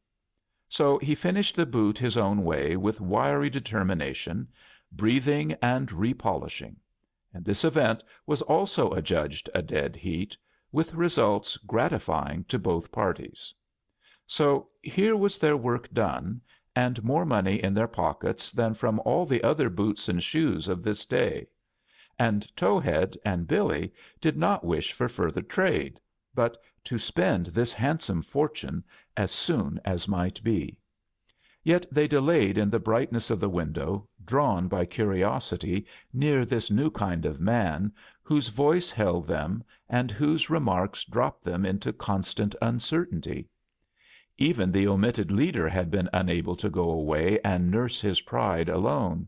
So he finished the boot his own way with wiry determination, breathing and repolishing; and this event was also adjudged a dead heat, with results gratifying to both parties. So here was their work done, and more money in their pockets than from all the other boots and shoes of this day; and Towhead and Billy did not wish for further trade, but to spend this handsome fortune as soon as might be. Yet they delayed in the brightness of the window, drawn by curiosity near this new kind of man, whose voice held them and whose remarks dropped them into constant uncertainty. Even the omitted leader had been unable to go away and nurse his pride alone.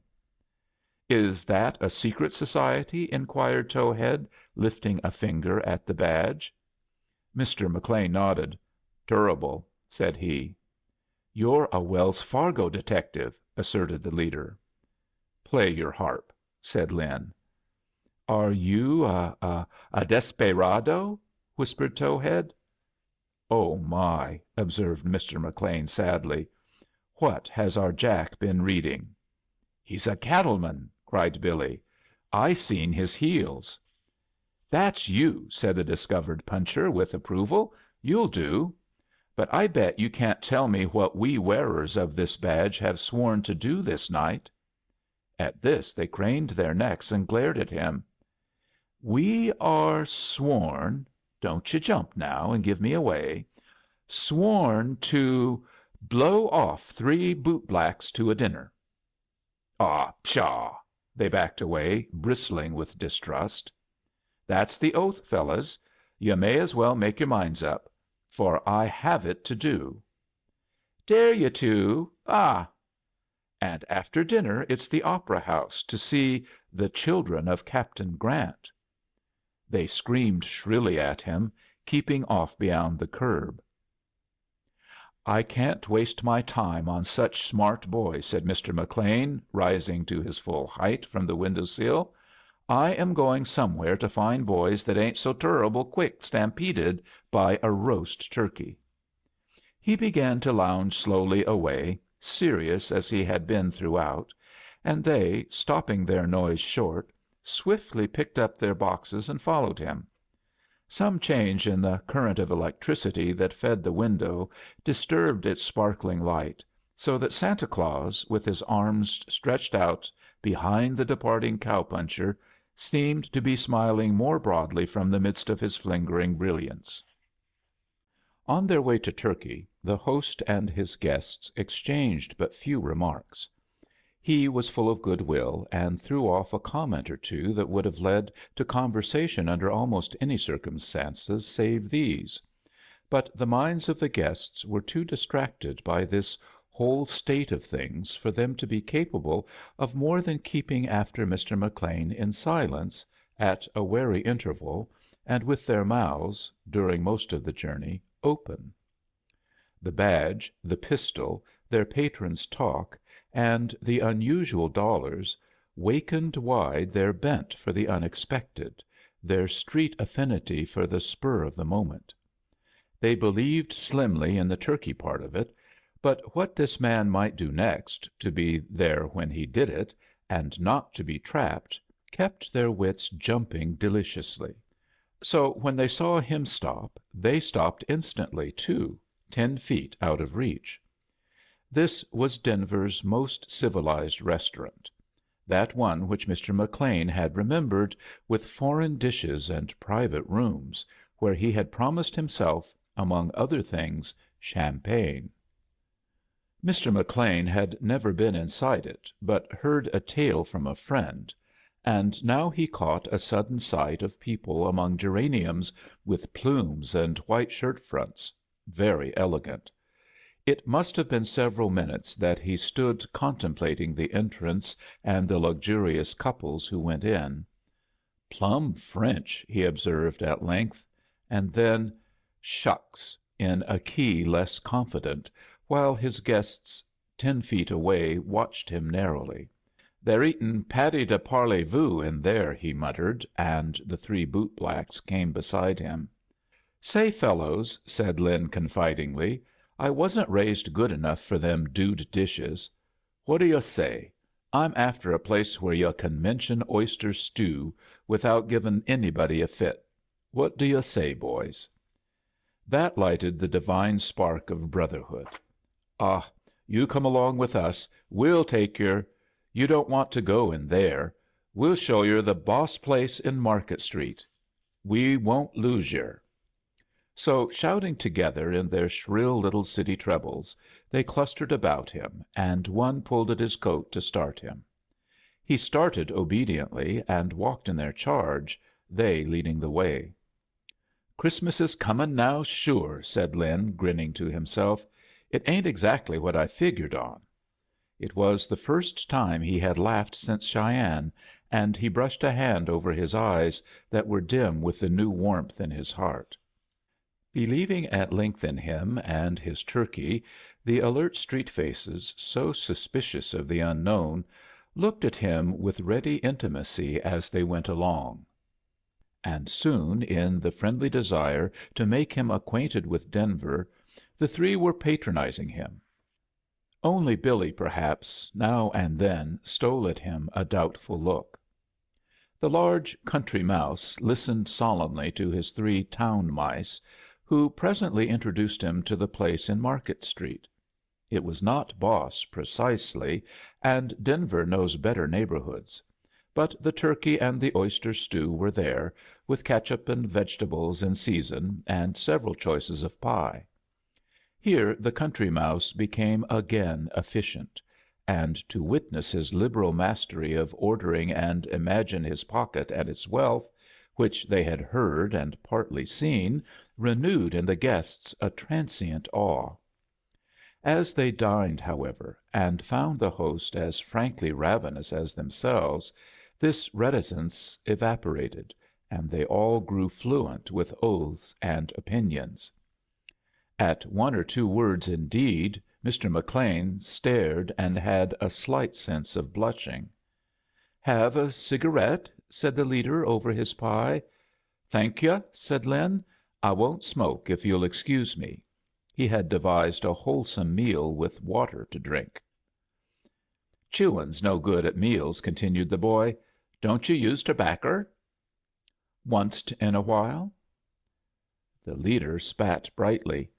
"Is that a secret society?" inquired Towhead, lifting a finger at the badge. Mr. McLean nodded. "Turrible," said he. "You're a Wells Fargo detective," asserted the leader. "Play your harp," said Lin. "Are you a desperado?" whispered Towhead. "Oh, my!" observed Mr. McLean, sadly. "What has our Jack been reading?" "He's a cattleman!" cried Billy. "I seen his heels." "That's you," said the discovered puncher, with approval. "You'll do. But I bet you can't tell me what we wearers of this badge have sworn to do this night." At this they craned their necks and glared at him. "We are sworn don't you jump now and give me away sworn to blow off 3 bootblacks to a dinner." "Aw, pshaw!" They backed away, bristling with distrust. "That's the oath, fellows. You may as well make your minds up, for I have it to do." "Dare you to? Ah!" "And after dinner it's the Opera House to see 'The Children of Captain Grant.'" They screamed shrilly at him, keeping off beyond the curb. "I can't waste my time on such smart boys," said Mr. McLean, rising to his full height from the window sill. "I am going somewhere to find boys that ain't so turruble quick stampeded by a roast turkey." He began to lounge slowly away, serious as he had been throughout, and they, stopping their noise short, swiftly picked up their boxes and followed him. Some change in the current of electricity that fed the window disturbed its sparkling light, so that Santa Claus, with his arms stretched out behind the departing cow puncher, seemed to be smiling more broadly from the midst of his lingering brilliance. On their way to Turkey, the host and his guests exchanged but few remarks. He was full of goodwill, and threw off a comment or two that would have led to conversation under almost any circumstances save these. But the minds of the guests were too distracted by this whole state of things for them to be capable of more than keeping after Mr. McLean in silence, at a wary interval, and with their mouths, during most of the journey, open. The badge, the pistol, their patron's talk, and the unusual dollars wakened wide their bent for the unexpected, their street affinity for the spur of the moment. They believed slimly in the turkey part of it, but what this man might do next, to be there when he did it, and not to be trapped, kept their wits jumping deliciously. So when they saw him stop, they stopped instantly, too, 10 feet out of reach. This was Denver's most civilized restaurant, that one which Mr. McLean had remembered, with foreign dishes and private rooms, where he had promised himself, among other things, champagne. Mr. McLean had never been inside it, but heard a tale from a friend, and now he caught a sudden sight of people among geraniums with plumes and white shirt fronts, very elegant. It must have been several minutes that he stood contemplating the entrance and the luxurious couples who went in. "Plumb French," he observed at length, and then, "Shucks," in a key less confident, while his guests 10 feet away watched him narrowly. "They're eating patty de parlez-vous in there," he muttered, and the 3 bootblacks came beside him. "Say, fellows," said Lin, confidingly, "I wasn't raised good enough for them dude dishes. What do yu' say? I'm after a place where yu' can mention oyster stew without givin' anybody a fit. What do yu' say, boys?" That lighted the divine spark of brotherhood. "Ah, you come along with us. We'll take yer. You don't want to go in there. We'll show yer the boss place in Market Street. We won't lose yer." So, shouting together in their shrill little city trebles, they clustered about him, and one pulled at his coat to start him. He started obediently, and walked in their charge, they leading the way. "Christmas is comin' now, sure," said Lin, grinning to himself. It ain't exactly what I figured on." It was the first time he had laughed since Cheyenne, and he brushed a hand over his eyes that were dim with the new warmth in his heart. Believing at length in him and his turkey, the alert street faces, so suspicious of the unknown, looked at him with ready intimacy as they went along. And soon, in the friendly desire to make him acquainted with Denver, the three were patronizing him. Only Billy, perhaps, now and then stole at him a doubtful look. The large country mouse listened solemnly to his three town mice, who presently introduced him to the place in Market Street. It was not Boss, precisely, and Denver knows better neighborhoods; but the turkey and the oyster stew were there, with catsup and vegetables in season, and several choices of pie. Here the country mouse became again efficient, and to witness his liberal mastery of ordering and imagine his pocket and its wealth, which they had heard and partly seen, renewed in the guests a transient awe. As they dined, however, and found the host as frankly ravenous as themselves, this reticence evaporated, and they all grew fluent with oaths and opinions. At one or two words, indeed, Mr. McLean stared and had a slight sense of blushing. "Have a cigarette?" said the leader over his pie. "Thank yu'," said Lin. "I won't smoke if you'll excuse me." He had devised a wholesome meal with water to drink. "Chewin's no good at meals," continued the boy. "Don't you use terbacker?" "Onced in a while." The leader spat brightly.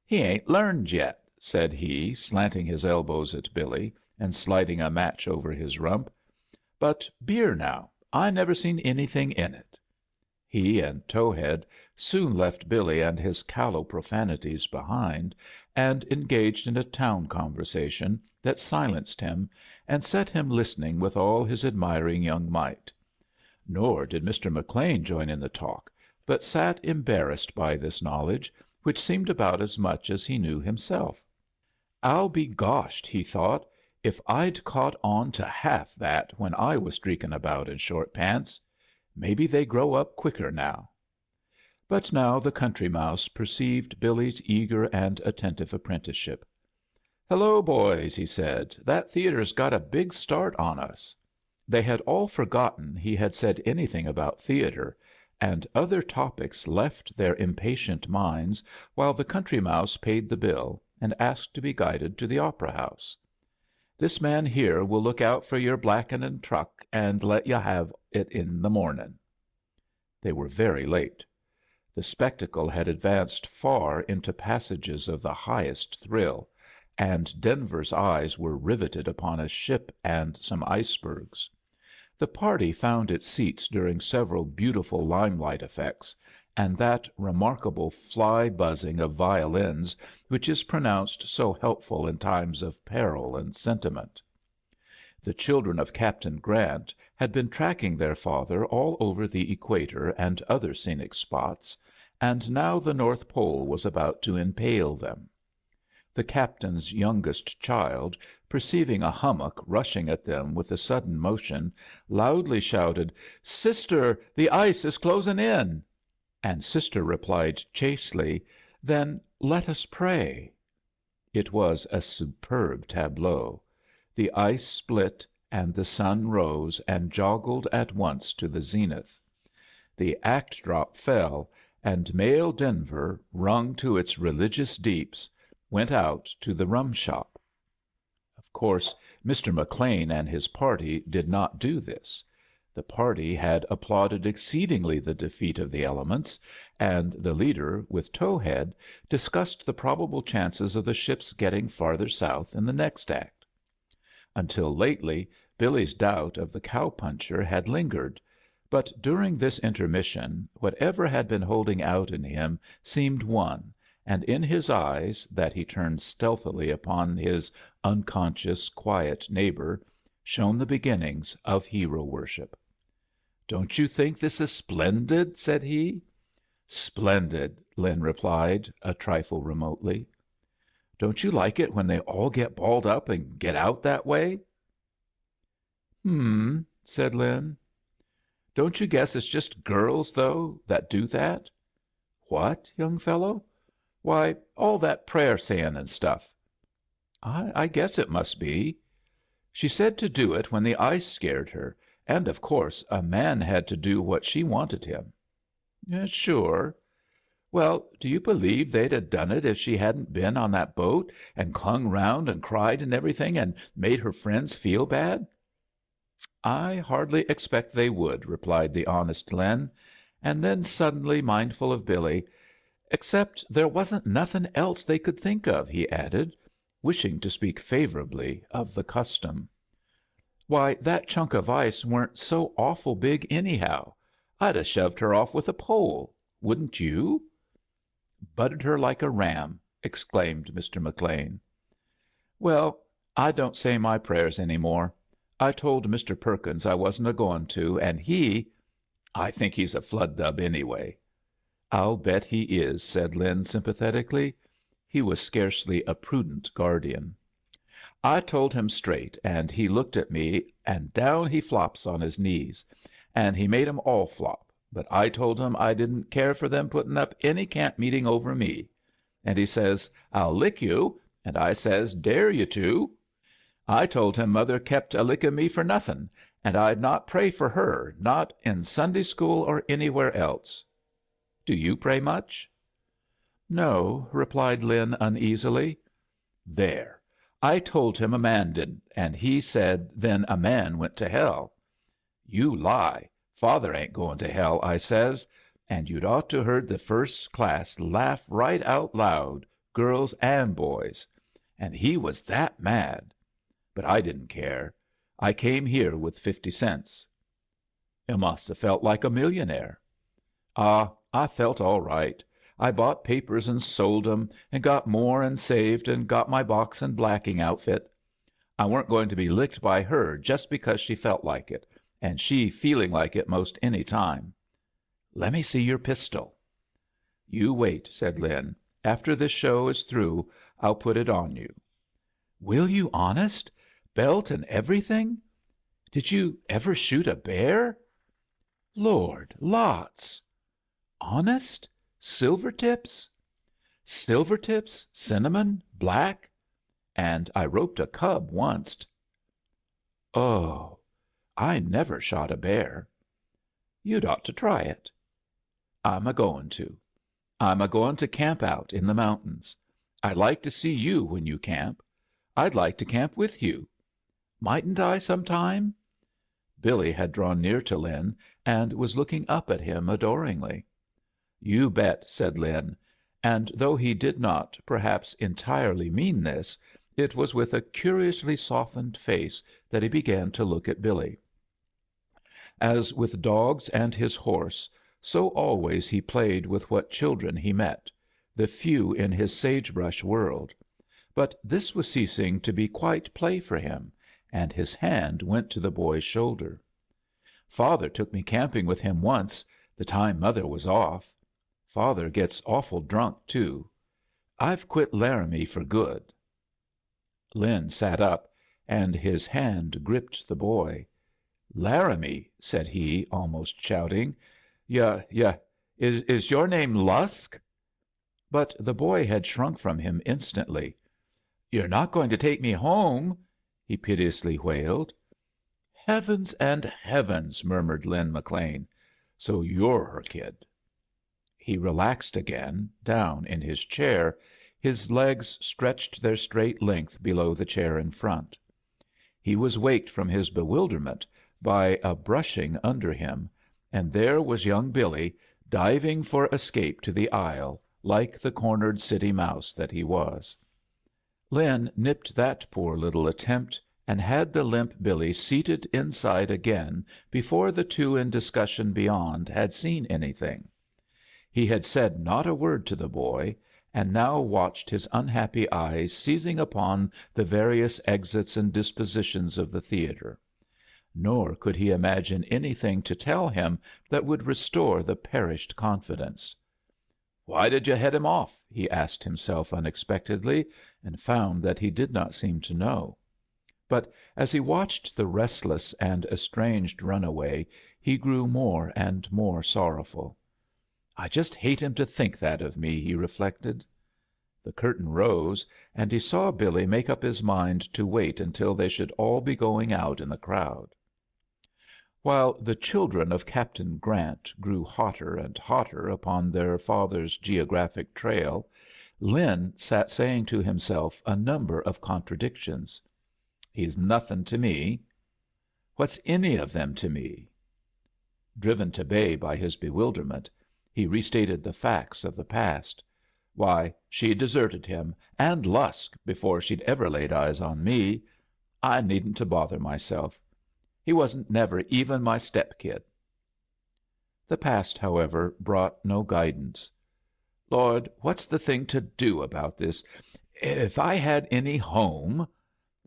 "He ain't learned yet," said he, slanting his elbows at Billy, and sliding a match over his rump. "But beer, now, I never seen anything in it." He and Towhead soon left Billy and his callow profanities behind, and engaged in a town conversation that silenced him, and set him listening with all his admiring young might. Nor did Mr. McLean join in the talk, but sat embarrassed by this knowledge, which seemed about as much as he knew himself. "I'll be goshed," he thought, "if I'd caught on to half that when I was streaking about in short pants. Maybe they grow up quicker now." But now the country mouse perceived Billy's eager and attentive apprenticeship. "Hello, boys," he said. "That theatre's got a big start on us." They had all forgotten he had said anything about theatre, and other topics left their impatient minds while the country mouse paid the bill and asked to be guided to the opera house. "This man here will look out for your blackening truck and let yu' have it in the morning." They were very late. The spectacle had advanced far into passages of the highest thrill, and Denver's eyes were riveted upon a ship and some icebergs. The party found its seats during several beautiful limelight effects, and that remarkable fly buzzing of violins which is pronounced so helpful in times of peril and sentiment. The children of Captain Grant had been tracking their father all over the equator and other scenic spots, and now the North Pole was about to impale them. The captain's youngest child, perceiving a hummock rushing at them with a sudden motion, loudly shouted, "Sister, the ice is closing in!" And Sister replied chastely, "Then let us pray." It was a superb tableau. The ice split, and the sun rose and joggled at once to the zenith. The act drop fell, and male Denver, wrung to its religious deeps, went out to the rum shop. Of course, Mr. McLean and his party did not do this. The party had applauded exceedingly the defeat of the elements, and the leader, with Towhead, discussed the probable chances of the ship's getting farther south in the next act. Until lately, Billy's doubt of the cow puncher had lingered, but during this intermission whatever had been holding out in him seemed won, and in his eyes, that he turned stealthily upon his unconscious, quiet neighbor, shone the beginnings of hero worship. "Don't you think this is splendid?" said he. "Splendid," Lin replied, a trifle remotely. Don't you like it when they all get balled up and get out that way?" "Hmm," said Lin. "Don't you guess it's just girls, though, that do that?" "What, young fellow?" "Why, all that prayer saying and stuff." "I guess it must be. She said to do it when the ice scared her, and of course a man had to do what she wanted him." "Sure. Well, do you believe they'd 'a' done it if she hadn't been on that boat and clung round and cried and everything, and made her friends feel bad?" "I hardly expect they would," replied the honest Lin; and then, suddenly mindful of Billy, "except there wasn't nothing else they could think of," he added, wishing to speak favorably of the custom. "Why, that chunk of ice weren't so awful big, anyhow. I'd 'a' shoved her off with a pole. Wouldn't you?" "Butted her like a ram!" exclaimed Mr. McLean. "Well, I don't say my prayers any more. I told Mr. Perkins I wasn't a going to, and I think he's a Fludd anyway." "I'll bet he is," said Lin, sympathetically. He was scarcely a prudent guardian. "I told him straight, and he looked at me, and down he flops on his knees. And he made 'em all flop, but I told him I didn't care for them putting up any camp meeting over me. And he says, 'I'll lick you,' and I says, 'Dare you to.' I told him mother kept a licking me for nothing, and I'd not pray for her, not in Sunday school or anywhere else. Do you pray much?" "No," replied Lin, uneasily. "There! I told him a man didn't, and he said then a man went to hell. 'You lie. Father ain't going to hell,' I says. And you'd ought to heard the first class laugh right out loud, girls and boys. And he was that mad. But I didn't care. I came here with 50 cents." "You must have felt like a millionaire." "Ah, I felt all right. I bought papers and sold 'em, and got more and saved, and got my box and blacking outfit. I weren't going to be licked by her just because she felt like it, and she feeling like it most any time. Lemme see your pistol." "You wait," said Lin. "After this show is through, I'll put it on you." "Will you, honest? Belt and everything? Did you ever shoot a bear?" "Lord, lots." "Honest? Silver tips?" "Silver tips, cinnamon, black. And I roped a cub onced." "Oh, I never shot a bear." "You'd ought to try it." "I'm a going to. I'm a going to camp out in the mountains. I'd like to see you when you camp. I'd like to camp with you. Mightn't I some time?" Billy had drawn near to Lin, and was looking up at him adoringly. "You bet," said Lin, and though he did not perhaps entirely mean this, it was with a curiously softened face that he began to look at Billy. As with dogs and his horse, so always he played with what children he met, the few in his sagebrush world. But this was ceasing to be quite play for him, and his hand went to the boy's shoulder. "Father took me camping with him once, the time mother was off. Father gets awful drunk, too. I've quit Laramie for good." Lin sat up, and his hand gripped the boy. "Laramie!" said he, almost shouting. Is your name Lusk?" But the boy had shrunk from him instantly. "You're not going to take me home?" he piteously wailed. "Heavens and heavens!" murmured Lin McLean. "So you're her kid." He relaxed again, down in his chair, his legs stretched their straight length below the chair in front. He was waked from his bewilderment by a brushing under him, and there was young Billy diving for escape to the aisle, like the cornered city mouse that he was. Lin nipped that poor little attempt, and had the limp Billy seated inside again before the two in discussion beyond had seen anything. He had said not a word to the boy, and now watched his unhappy eyes seizing upon the various exits and dispositions of the theatre. Nor could he imagine anything to tell him that would restore the perished confidence. "Why did you head him off?" he asked himself unexpectedly, and found that he did not seem to know. But as he watched the restless and estranged runaway he grew more and more sorrowful. "I just hate him to think that of me," he reflected. The curtain rose, and he saw Billy make up his mind to wait until they should all be going out in the crowd. While the children of Captain Grant grew hotter and hotter upon their father's geographic trail, Lin sat saying to himself a number of contradictions. "He's nothing to me." "What's any of them to me?" Driven to bay by his bewilderment, he restated the facts of the past. "Why, she deserted him and Lusk before she'd ever laid eyes on me. I needn't to bother myself. He wasn't never even my step kid." The past, however, brought no guidance. "Lord, what's the thing to do about this? If I had any home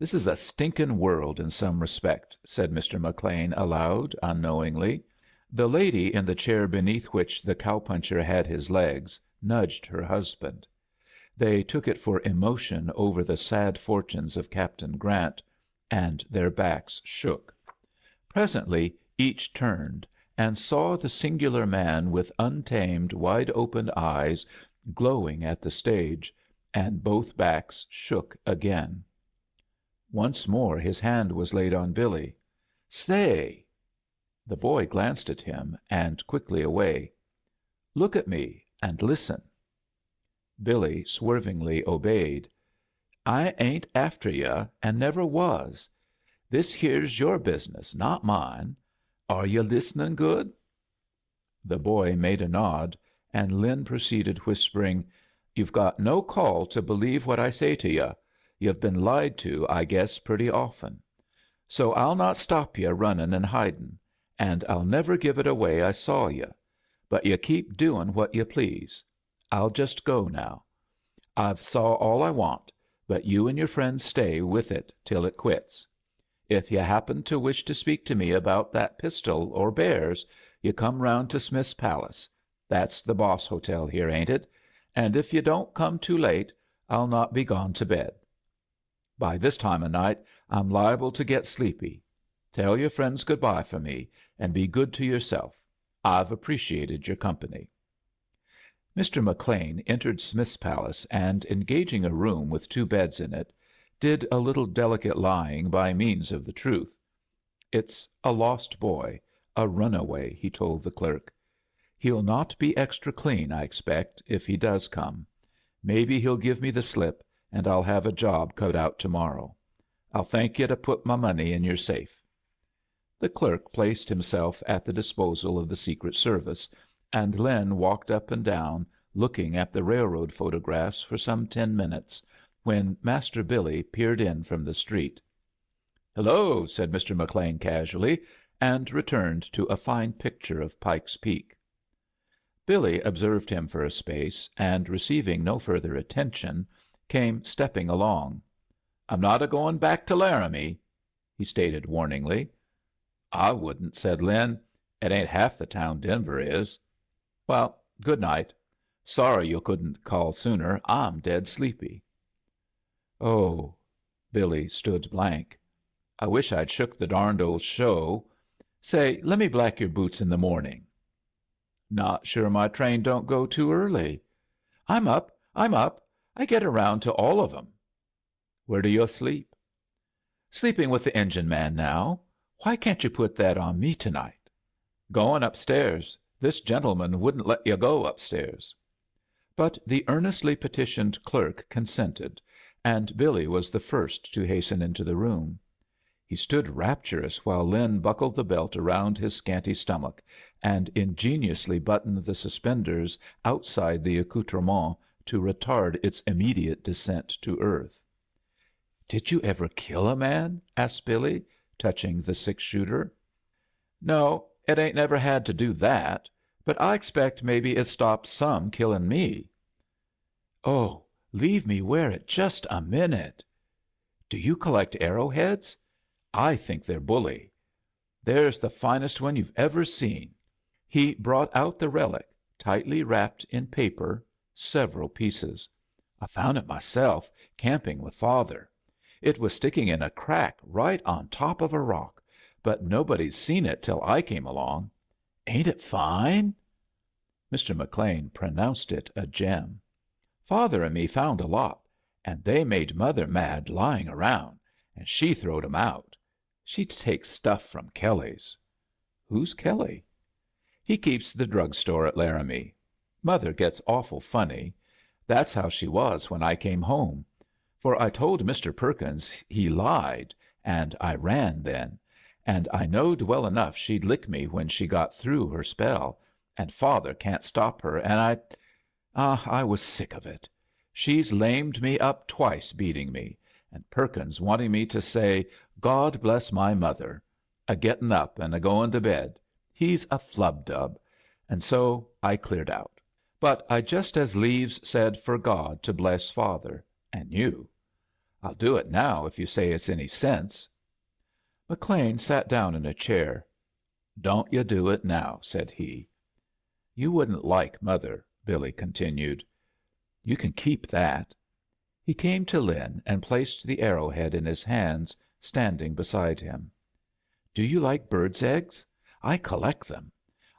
This is a stinkin' world in some respect," said Mr. McLean aloud, unknowingly. The lady in the chair beneath which the cow puncher had his legs nudged her husband. They took it for emotion over the sad fortunes of Captain Grant, and their backs shook. Presently each turned and saw the singular man with untamed, wide open eyes glowing at the stage, and both backs shook again. Once more his hand was laid on Billy. "Say!" The boy glanced at him, and quickly away. "Look at me and listen." Billy swervingly obeyed. "I ain't after yu', and never was. This here's your business, not mine. Are yu' listening good?" The boy made a nod, and Lin proceeded, whispering, "You've got no call to believe what I say to yu'. You've been lied to, I guess, pretty often. So I'll not stop yu' running and hiding, and I'll never give it away I saw yu'. But yu' keep doing what yu' please. I'll just go now. I've saw all I want, but you and your friends stay with it till it quits. If yu' happen to wish to speak to me about that pistol or bears, you come round to Smith's Palace. That's the boss hotel here, ain't it? And if you don't come too late, I'll not be gone to bed. By this time of night I'm liable to get sleepy. Tell your friends good bye for me, and be good to yourself. I've appreciated your company." Mr. McLean entered Smith's Palace, and, engaging a room with two beds in it, did a little delicate lying by means of the truth. "It's a lost boy, a runaway," he told the clerk. "He'll not be extra clean, I expect, if he does come. Maybe he'll give me the slip, and I'll have a job cut out to morrow. I'll thank you to put my money in your safe." The clerk placed himself at the disposal of the Secret Service, and Lin walked up and down, looking at the railroad photographs for some 10 minutes, when Master Billy peered in from the street. "Hello!" said Mr. McLean, casually, and returned to a fine picture of Pike's Peak. Billy observed him for a space, and, receiving no further attention, came stepping along. "I'm not a going back to Laramie," he stated warningly. "I wouldn't," said Lin. "It ain't half the town Denver is. Well, good night. Sorry you couldn't call sooner. I'm dead sleepy." "Oh!" Billy stood blank. "I wish I'd shook the darned old show. Say, let me black your boots in the morning." "Not sure my train don't go too early." "I'm up. I'm up. I get around to all of 'em." "Where do you sleep?" "Sleeping with the engine man now. Why can't you put that on me to night?" "Going up stairs. This gentleman wouldn't let you go up stairs." But the earnestly petitioned clerk consented, and Billy was the first to hasten into the room. He stood rapturous while Lin buckled the belt around his scanty stomach, and ingeniously buttoned the suspenders outside the accoutrement to retard its immediate descent to earth. "Did you ever kill a man?" asked Billy, touching the 6-shooter. "No, it ain't never had to do that, but I expect maybe it stopped some killing me." "Oh, leave me wear it just a minute." "Do you collect arrowheads? I think they're bully. There's the finest one you've ever seen." He brought out the relic, tightly wrapped in paper, several pieces. I found it myself, camping with father. It was sticking in a crack right on top of a rock, but nobody'd seen it till I came along. Ain't it fine?" Mr. McLean pronounced it a gem. "Father and me found a lot, and they made mother mad lying around, and she throwed 'em out. She takes stuff from Kelley's." "Who's Kelley?" "He keeps the drug store at Laramie. Mother gets awful funny. That's how she was when I came home. For I told Mr. Perkins he lied, and I ran then, and I knowed well enough she'd lick me when she got through her spell, and father can't stop her, and I was sick of it. She's lamed me up twice beating me, and Perkins wanting me to say 'God bless my mother,' a getting up and a going to bed. He's a flubdub. And so I cleared out. But I just as lieves said for God to bless father and you. I'll do it now if you say it's any sense." McLean sat down in a chair. "Don't yu' do it now," said he. "You wouldn't like mother," Billy continued. "You can keep that." He came to Lin and placed the arrow head in his hands, standing beside him. "Do you like birds' eggs? I collect them.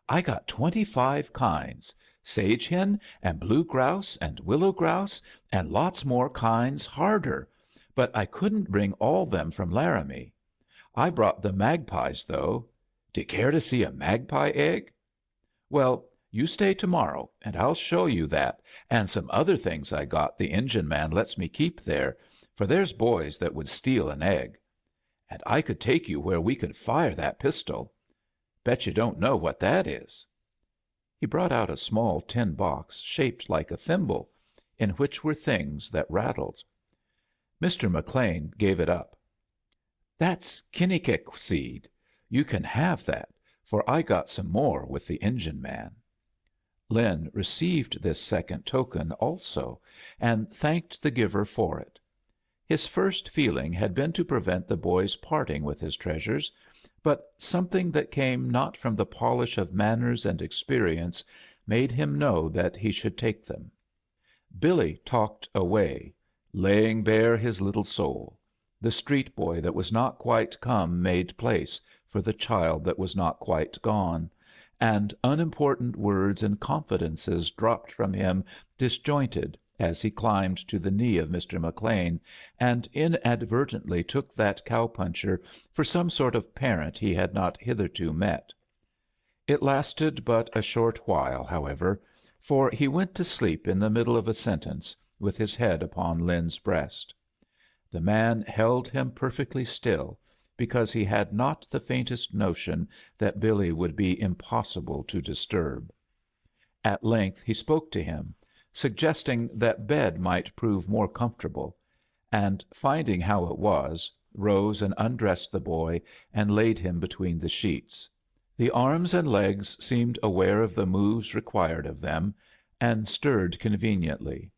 I got 25 kinds, sage hen and blue grouse and willow grouse, and lots more kinds harder, but I couldn't bring all them from Laramie. I brought the magpies, though. Do you care to see a magpie egg? Well, you stay to morrow, and I'll show you that, and some other things I got the engine man lets me keep there, for there's boys that would steal an egg. And I could take you where we could fire that pistol. Bet you don't know what that is." He brought out a small tin box shaped like a thimble, in which were things that rattled. Mr. McLean gave it up. "That's kinnikik seed. You can have that, for I got some more with the engine man." Lin received this second token also, and thanked the giver for it. His first feeling had been to prevent the boy's parting with his treasures, but something that came not from the polish of manners and experience made him know that he should take them. Billy talked away, laying bare his little soul. The street boy that was not quite come made place for the child that was not quite gone, and unimportant words and confidences dropped from him disjointed as he climbed to the knee of Mr. McLean, and inadvertently took that cow puncher for some sort of parent he had not hitherto met. It lasted but a short while, however, for he went to sleep in the middle of a sentence, with his head upon Lin's breast. The man held him perfectly still, because he had not the faintest notion that Billy would be impossible to disturb. At length he spoke to him, suggesting that bed might prove more comfortable, and, finding how it was, rose and undressed the boy and laid him between the sheets. The arms and legs seemed aware of the moves required of them, and stirred conveniently;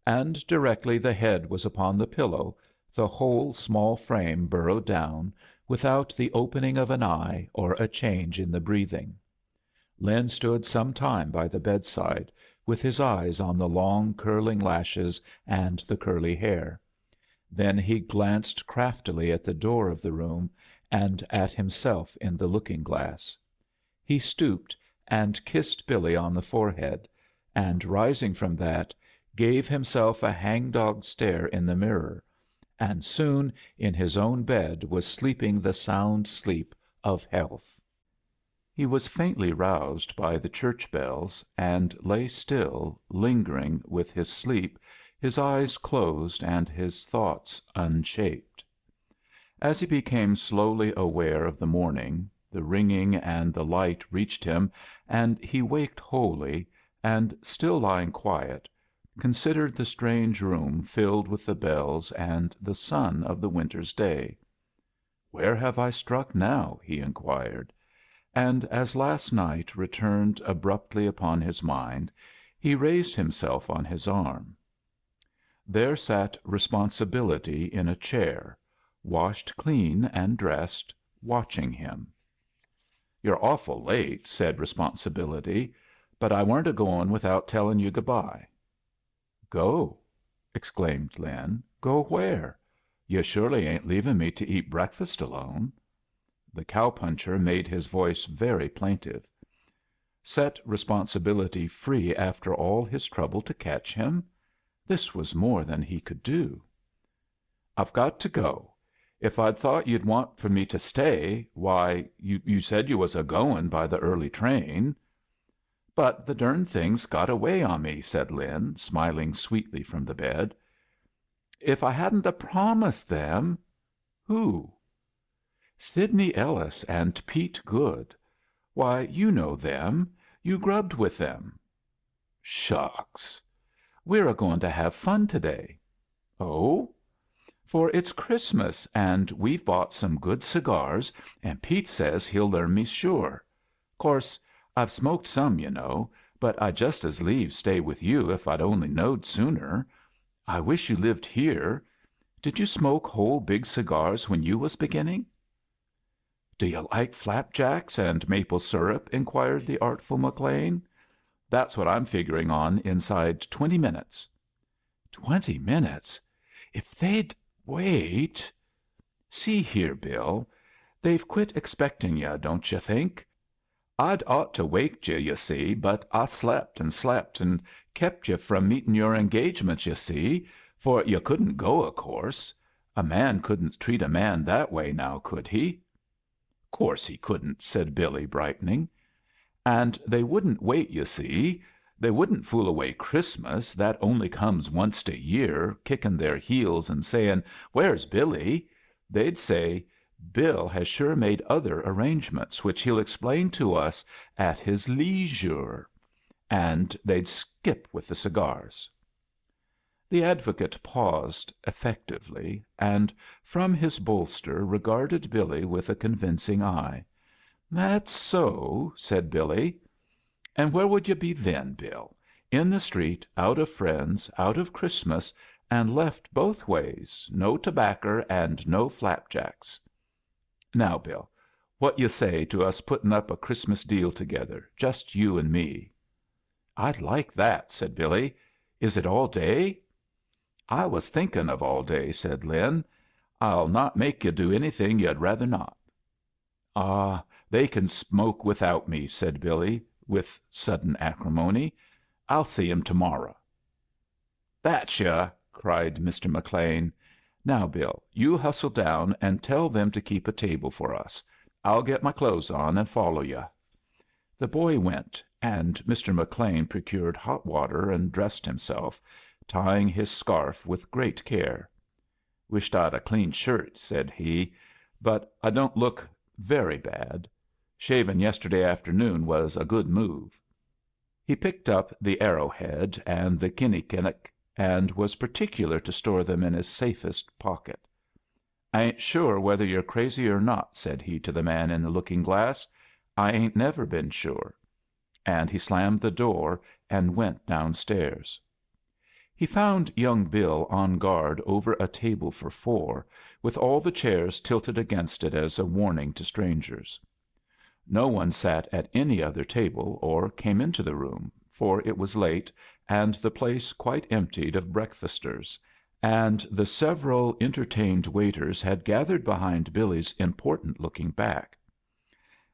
and directly the head was upon the pillow, the whole small frame burrowed down, without the opening of an eye or a change in the breathing. Lin stood some time by the bedside, with his eyes on the long curling lashes and the curly hair. Then he glanced craftily at the door of the room and at himself in the looking-glass. He stooped and kissed Billy on the forehead, and, rising from that, gave himself a hang-dog stare in the mirror, and soon in his own bed was sleeping the sound sleep of health. He was faintly roused by the church bells, and lay still, lingering with his sleep, his eyes closed and his thoughts unshaped. As he became slowly aware of the morning, the ringing and the light reached him, and he waked wholly, and, still lying quiet, considered the strange room filled with the bells and the sun of the winter's day. "Where have I struck now?" he inquired; and as last night returned abruptly upon his mind, he raised himself on his arm. There sat Responsibility in a chair, washed clean and dressed, watching him. "You're awful late," said Responsibility, "but I weren't a goin' without tellin' you good bye." "Go?" exclaimed Lin. "Go where? You surely ain't leaving me to eat breakfast alone." The cow puncher made his voice very plaintive. Set responsibility free after all his trouble to catch him? This was more than he could do. "I've got to go. If I'd thought you'd want for me to stay, why, you said you was a goin' by the early train." "But the durned thing's got away on me," said Lin, smiling sweetly from the bed. "If I hadn't a promised them." "Who?" "Sidney Ellis and Pete Goode. Why, you know them. You grubbed with them." "Shucks!" "We're a goin' to have fun to day." "Oh?" "For it's Christmas, and we've bought some good cigars, and Pete says he'll learn me sure. 'Course I've smoked some, you know, but I'd just as lieve stay with you if I'd only knowed sooner. I wish you lived here. Did you smoke whole big cigars when you was beginning?" "Do you like flapjacks and maple syrup?" inquired the artful McLean. "That's what I'm figuring on inside 20 minutes." 20 minutes? If they'd wait. See here, Bill. They've quit expecting yu', don't yu' think? I'd ought to waked yu', yu' see, but I slept and kept yu' from meeting your engagements, yu' see, for yu' couldn't go, of course. A man couldn't treat a man that way, now, could he?" "Course he couldn't," said Billy, brightening. "And they wouldn't wait, yu' see. They wouldn't fool away Christmas, that only comes onced a year, kicking their heels and saying, 'Where's Billy?' They'd say, 'Bill has sure made other arrangements, which he'll explain to us at his leisure.' And they'd skip with the cigars." The advocate paused effectively, and from his bolster regarded Billy with a convincing eye. "That's so," said Billy. "And where would you be then, Bill? In the street, out of friends, out of Christmas, and left both ways, no tobaccer and no flapjacks. Now, Bill, what you say to us putting up a Christmas deal together, just you and me?" "I'd like that," said Billy. "Is it all day?" "I was thinking of all day," said Lin. "I'll not make you do anything you'd rather not." "Ah, they can smoke without me," said Billy, with sudden acrimony. "I'll see 'em to morrow." "That's yu'!" cried Mr. McLean. "Now, Bill, you hustle down and tell them to keep a table for us. I'll get my clothes on and follow yu'." The boy went, and Mr. McLean procured hot water and dressed himself, tying his scarf with great care. "Wisht I'd a clean shirt," said he, "but I don't look very bad. Shavin' yesterday afternoon was a good move." He picked up the arrow head and the kinnikinnick, and was particular to store them in his safest pocket. "I ain't sure whether you're crazy or not," said he to the man in the looking‐glass. "I ain't never been sure." And he slammed the door and went down stairs. He found young Bill on guard over a table for four, with all the chairs tilted against it as a warning to strangers. No one sat at any other table or came into the room, for it was late and the place quite emptied of breakfasters, and the several entertained waiters had gathered behind Billy's important looking back.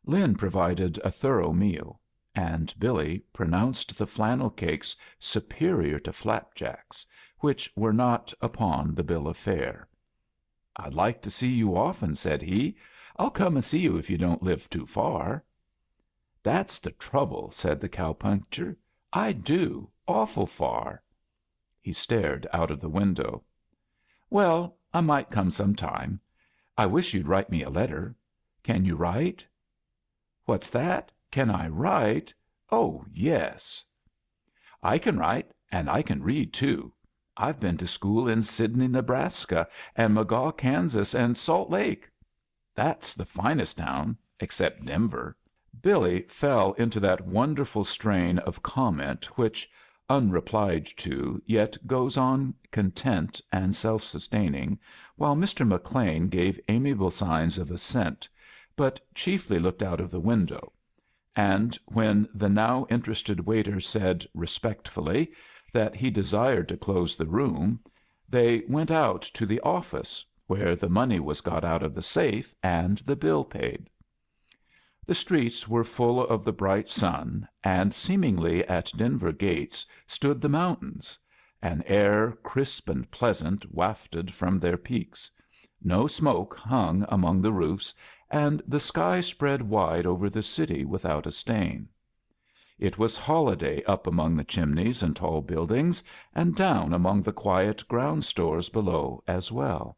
Lin provided a thorough meal, and Billy pronounced the flannel cakes superior to flapjacks, which were not upon the bill of fare. "I'd like to see you often," said he. "I'll come and see you if you don't live too far." "That's the trouble," said the cow puncher. "I do, awful far." He stared out of the window. "Well, I might come some time. I wish you'd write me a letter. Can you write?" "What's that? Can I write? Oh, yes." "I can write, and I can read, too. I've been to school in Sidney, Nebraska, and Magaw, Kansas, and Salt Lake. That's the finest town, except Denver." Billy fell into that wonderful strain of comment which, unreplied to, yet goes on content and self‐sustaining, while Mr. McLean gave amiable signs of assent, but chiefly looked out of the window; and when the now interested waiter said, respectfully, that he desired to close the room, they went out to the office, where the money was got out of the safe and the bill paid. The streets were full of the bright sun, and seemingly at Denver gates stood the mountains. An air crisp and pleasant wafted from their peaks. No smoke hung among the roofs, and the sky spread wide over the city without a stain. It was holiday up among the chimneys and tall buildings, and down among the quiet ground stores below as well.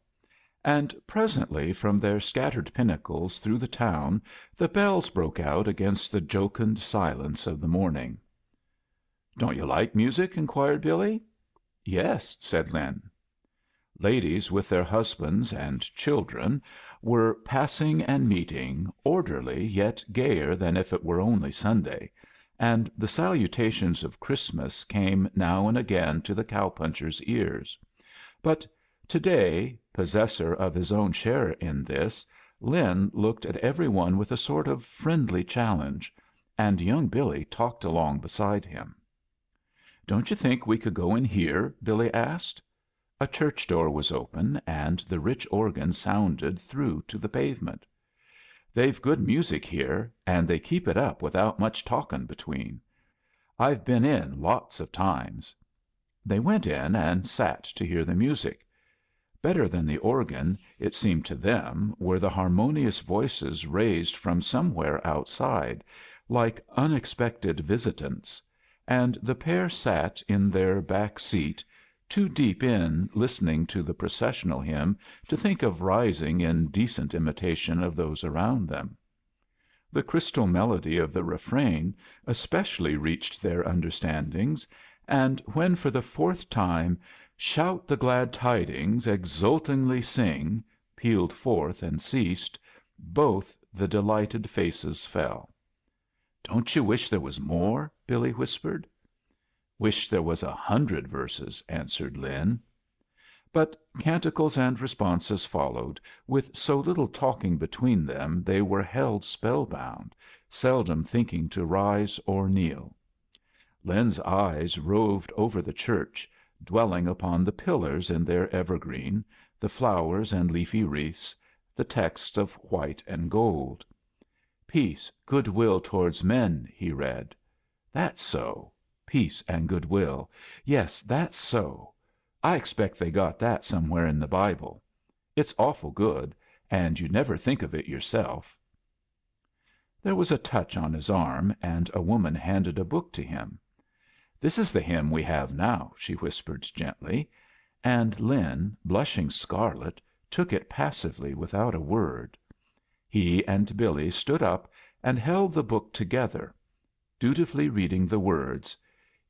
And presently from their scattered pinnacles through the town the bells broke out against the jocund silence of the morning. "Don't you like music?" inquired Billy. "Yes," said Lin. Ladies with their husbands and children were passing and meeting, orderly yet gayer than if it were only Sunday, and the salutations of Christmas came now and again to the cow puncher's ears. But to day, possessor of his own share in this, Lin looked at every one with a sort of friendly challenge, and young Billy talked along beside him. "Don't you think we could go in here?" Billy asked. A church door was open, and the rich organ sounded through to the pavement. "They've good music here, and they keep it up without much talkin' between. I've been in lots of times." They went in and sat to hear the music. Better than the organ, it seemed to them, were the harmonious voices raised from somewhere outside, like unexpected visitants, and the pair sat in their back seat, too deep in listening to the processional hymn to think of rising in decent imitation of those around them. The crystal melody of the refrain especially reached their understandings, and when for the fourth time "Shout the glad tidings, exultingly sing" pealed forth and ceased, both the delighted faces fell. "Don't you wish there was more?" Billy whispered. "Wish there was 100 verses," answered Lin. But canticles and responses followed, with so little talking between them they were held spellbound, seldom thinking to rise or kneel. Lin's eyes roved over the church, dwelling upon the pillars in their evergreen, the flowers and leafy wreaths, the texts of white and gold. "Peace, goodwill towards men," he read. "That's so. Peace and goodwill. Yes, that's so. I expect they got that somewhere in the Bible. It's awful good, and you never think of it yourself." There was a touch on his arm, and a woman handed a book to him. "This is the hymn we have now," she whispered gently; and Lin, blushing scarlet, took it passively without a word. He and Billy stood up and held the book together, dutifully reading the words: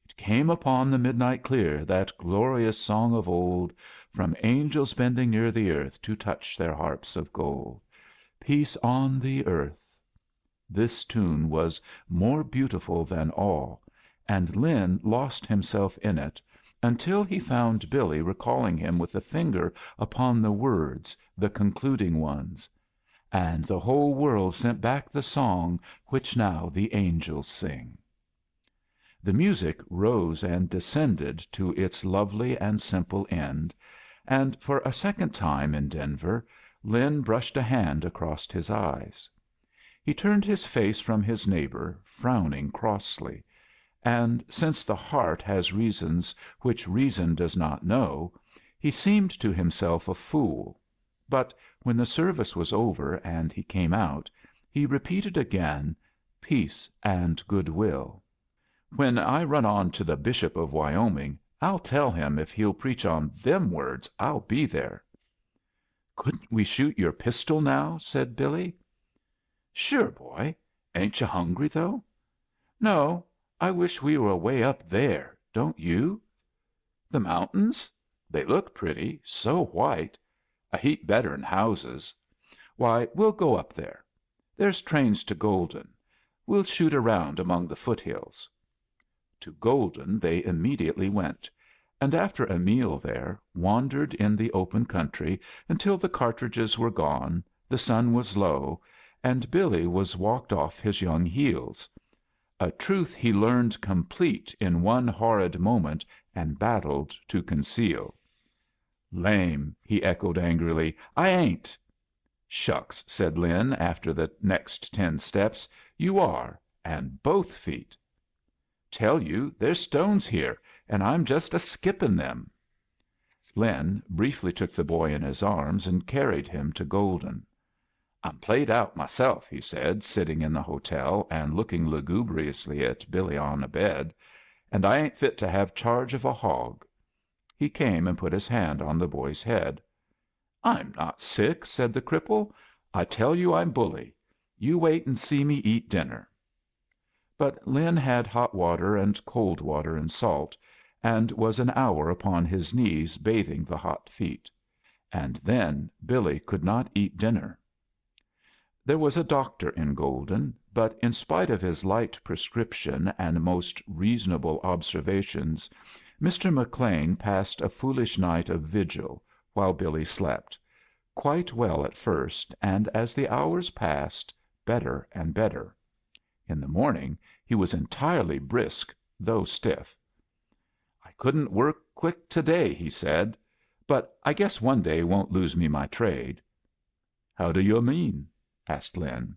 "It came upon the midnight clear, that glorious song of old, from angels bending near the earth to touch their harps of gold. Peace on the earth." This tune was more beautiful than all, and Lin lost himself in it until he found Billy recalling him with a finger upon the words, the concluding ones: "And the whole world sent back the song which now the angels sing." The music rose and descended to its lovely and simple end, and for a second time in Denver Lin brushed a hand across his eyes. He turned his face from his neighbor, frowning crossly; and since the heart has reasons which reason does not know, he seemed to himself a fool. But when the service was over and he came out, he repeated again, "Peace and goodwill." "When I run on to the Bishop of Wyoming, I'll tell him if he'll preach on them words I'll be there." "Couldn't we shoot your pistol now?" said Billy. "Sure, boy. Ain't you hungry, though?" "No. I wish we were away up there. Don't you?" "The mountains? They look pretty, so white. A heap better'n houses. Why, we'll go up there. There's trains to Golden. We'll shoot around among the foothills." To Golden they immediately went, and after a meal there wandered in the open country until the cartridges were gone, the sun was low, and Billy was walked off his young heels, a truth he learned complete in one horrid moment and battled to conceal. "Lame!" he echoed angrily. "I ain't." "Shucks!" said Lin, after the next 10 steps. "You are, and both feet." "Tell you there's stones here, and I'm just a skipping them." Lin briefly took the boy in his arms and carried him to Golden. "I'm played out myself," he said, sitting in the hotel and looking lugubriously at Billy on a bed, "and I ain't fit to have charge of a hog." He came and put his hand on the boy's head. "I'm not sick," said the cripple. "I tell you I'm bully. You wait and see me eat dinner." But Lin had hot water and cold water and salt, and was an hour upon his knees bathing the hot feet. And then Billy could not eat dinner. There was a doctor in Golden, but in spite of his light prescription and most reasonable observations, Mr. McLean passed a foolish night of vigil while Billy slept, quite well at first, and as the hours passed, better and better. In the morning he was entirely brisk, though stiff. "I couldn't work quick to day," he said, "but I guess one day won't lose me my trade." "How do yu' mean?" asked Lin.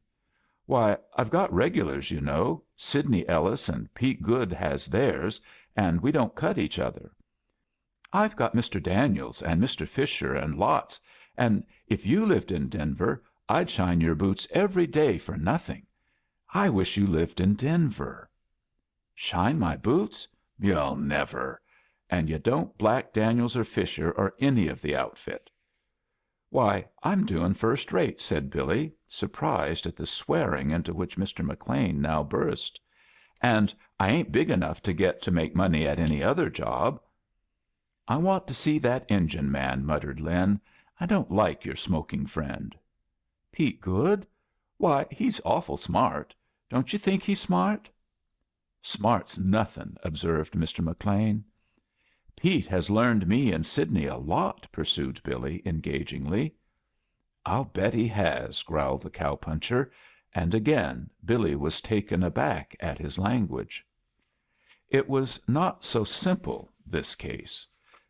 "Why, I've got regulars, you know. Sidney Ellis and Pete Goode has theirs, and we don't cut each other. I've got Mr. Daniels and Mr. Fisher and lots, and if you lived in Denver I'd shine your boots every day for nothing. I wish you lived in Denver." "Shine my boots? You'll never! And you don't black Daniels or Fisher or any of the outfit." "Why, I'm doing first rate," said Billy, surprised at the swearing into which Mr. McLean now burst. "And I ain't big enough to get to make money at any other job." "I want to see that engine man," muttered Lin. "I don't like your smoking friend." "Pete Goode? Why, he's awful smart. Don't you think he's smart?" "Smart's nothing," observed Mr. McLean. "Pete has learned me and Sidney a lot," pursued Billy, engagingly. "I'll bet he has," growled the cow puncher, and again Billy was taken aback at his language. It was not so simple, this case.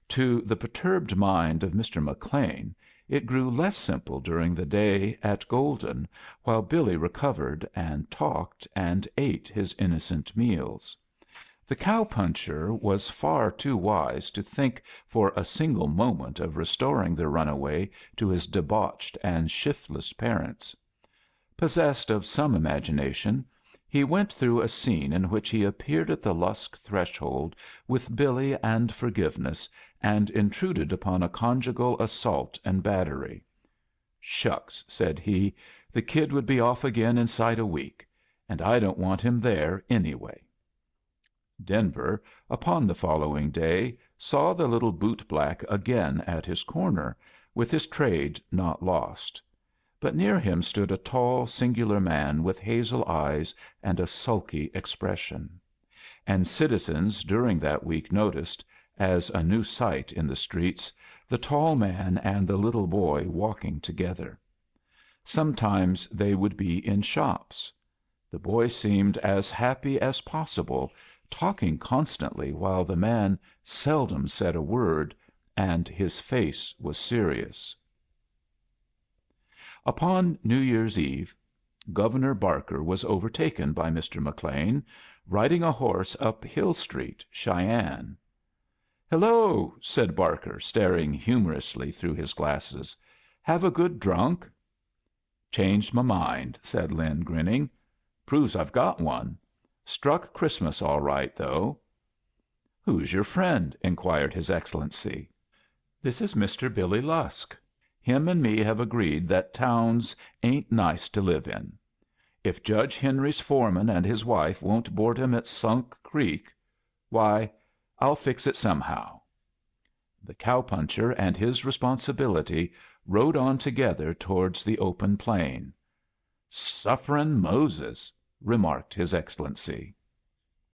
To the perturbed mind of Mr. McLean it grew less simple during the day at Golden, while Billy recovered and talked and ate his innocent meals. The cow puncher was far too wise to think for a single moment of restoring the runaway to his debauched and shiftless parents. Possessed of some imagination, he went through a scene in which he appeared at the Lusk threshold with Billy and forgiveness, and intruded upon a conjugal assault and battery. "Shucks!" said he. "The kid would be off again inside a week. And I don't want him there, anyway." Denver, upon the following day, saw the little bootblack again at his corner, with his trade not lost. But near him stood a tall, singular man with hazel eyes and a sulky expression. And citizens during that week noticed, as a new sight in the streets, the tall man and the little boy walking together. Sometimes they would be in shops. The boy seemed as happy as possible, talking constantly while the man seldom said a word, and his face was serious. Upon New Year's Eve, Governor Barker was overtaken by Mr. McLean, riding a horse up Hill Street, Cheyenne. "Hello!" said Barker, staring humorously through his glasses. "Have a good drunk?" "Changed my mind," said Lin, grinning. "Proves I've got one. Struck Christmas, all right, though." "Who's your friend?" inquired his Excellency. "This is Mr. Billy Lusk. Him and me have agreed that towns ain't nice to live in. If Judge Henry's foreman and his wife won't board him at Sunk Creek, why, I'll fix it somehow." The cow puncher and his responsibility rode on together towards the open plain. "Sufferin' Moses!" remarked his Excellency.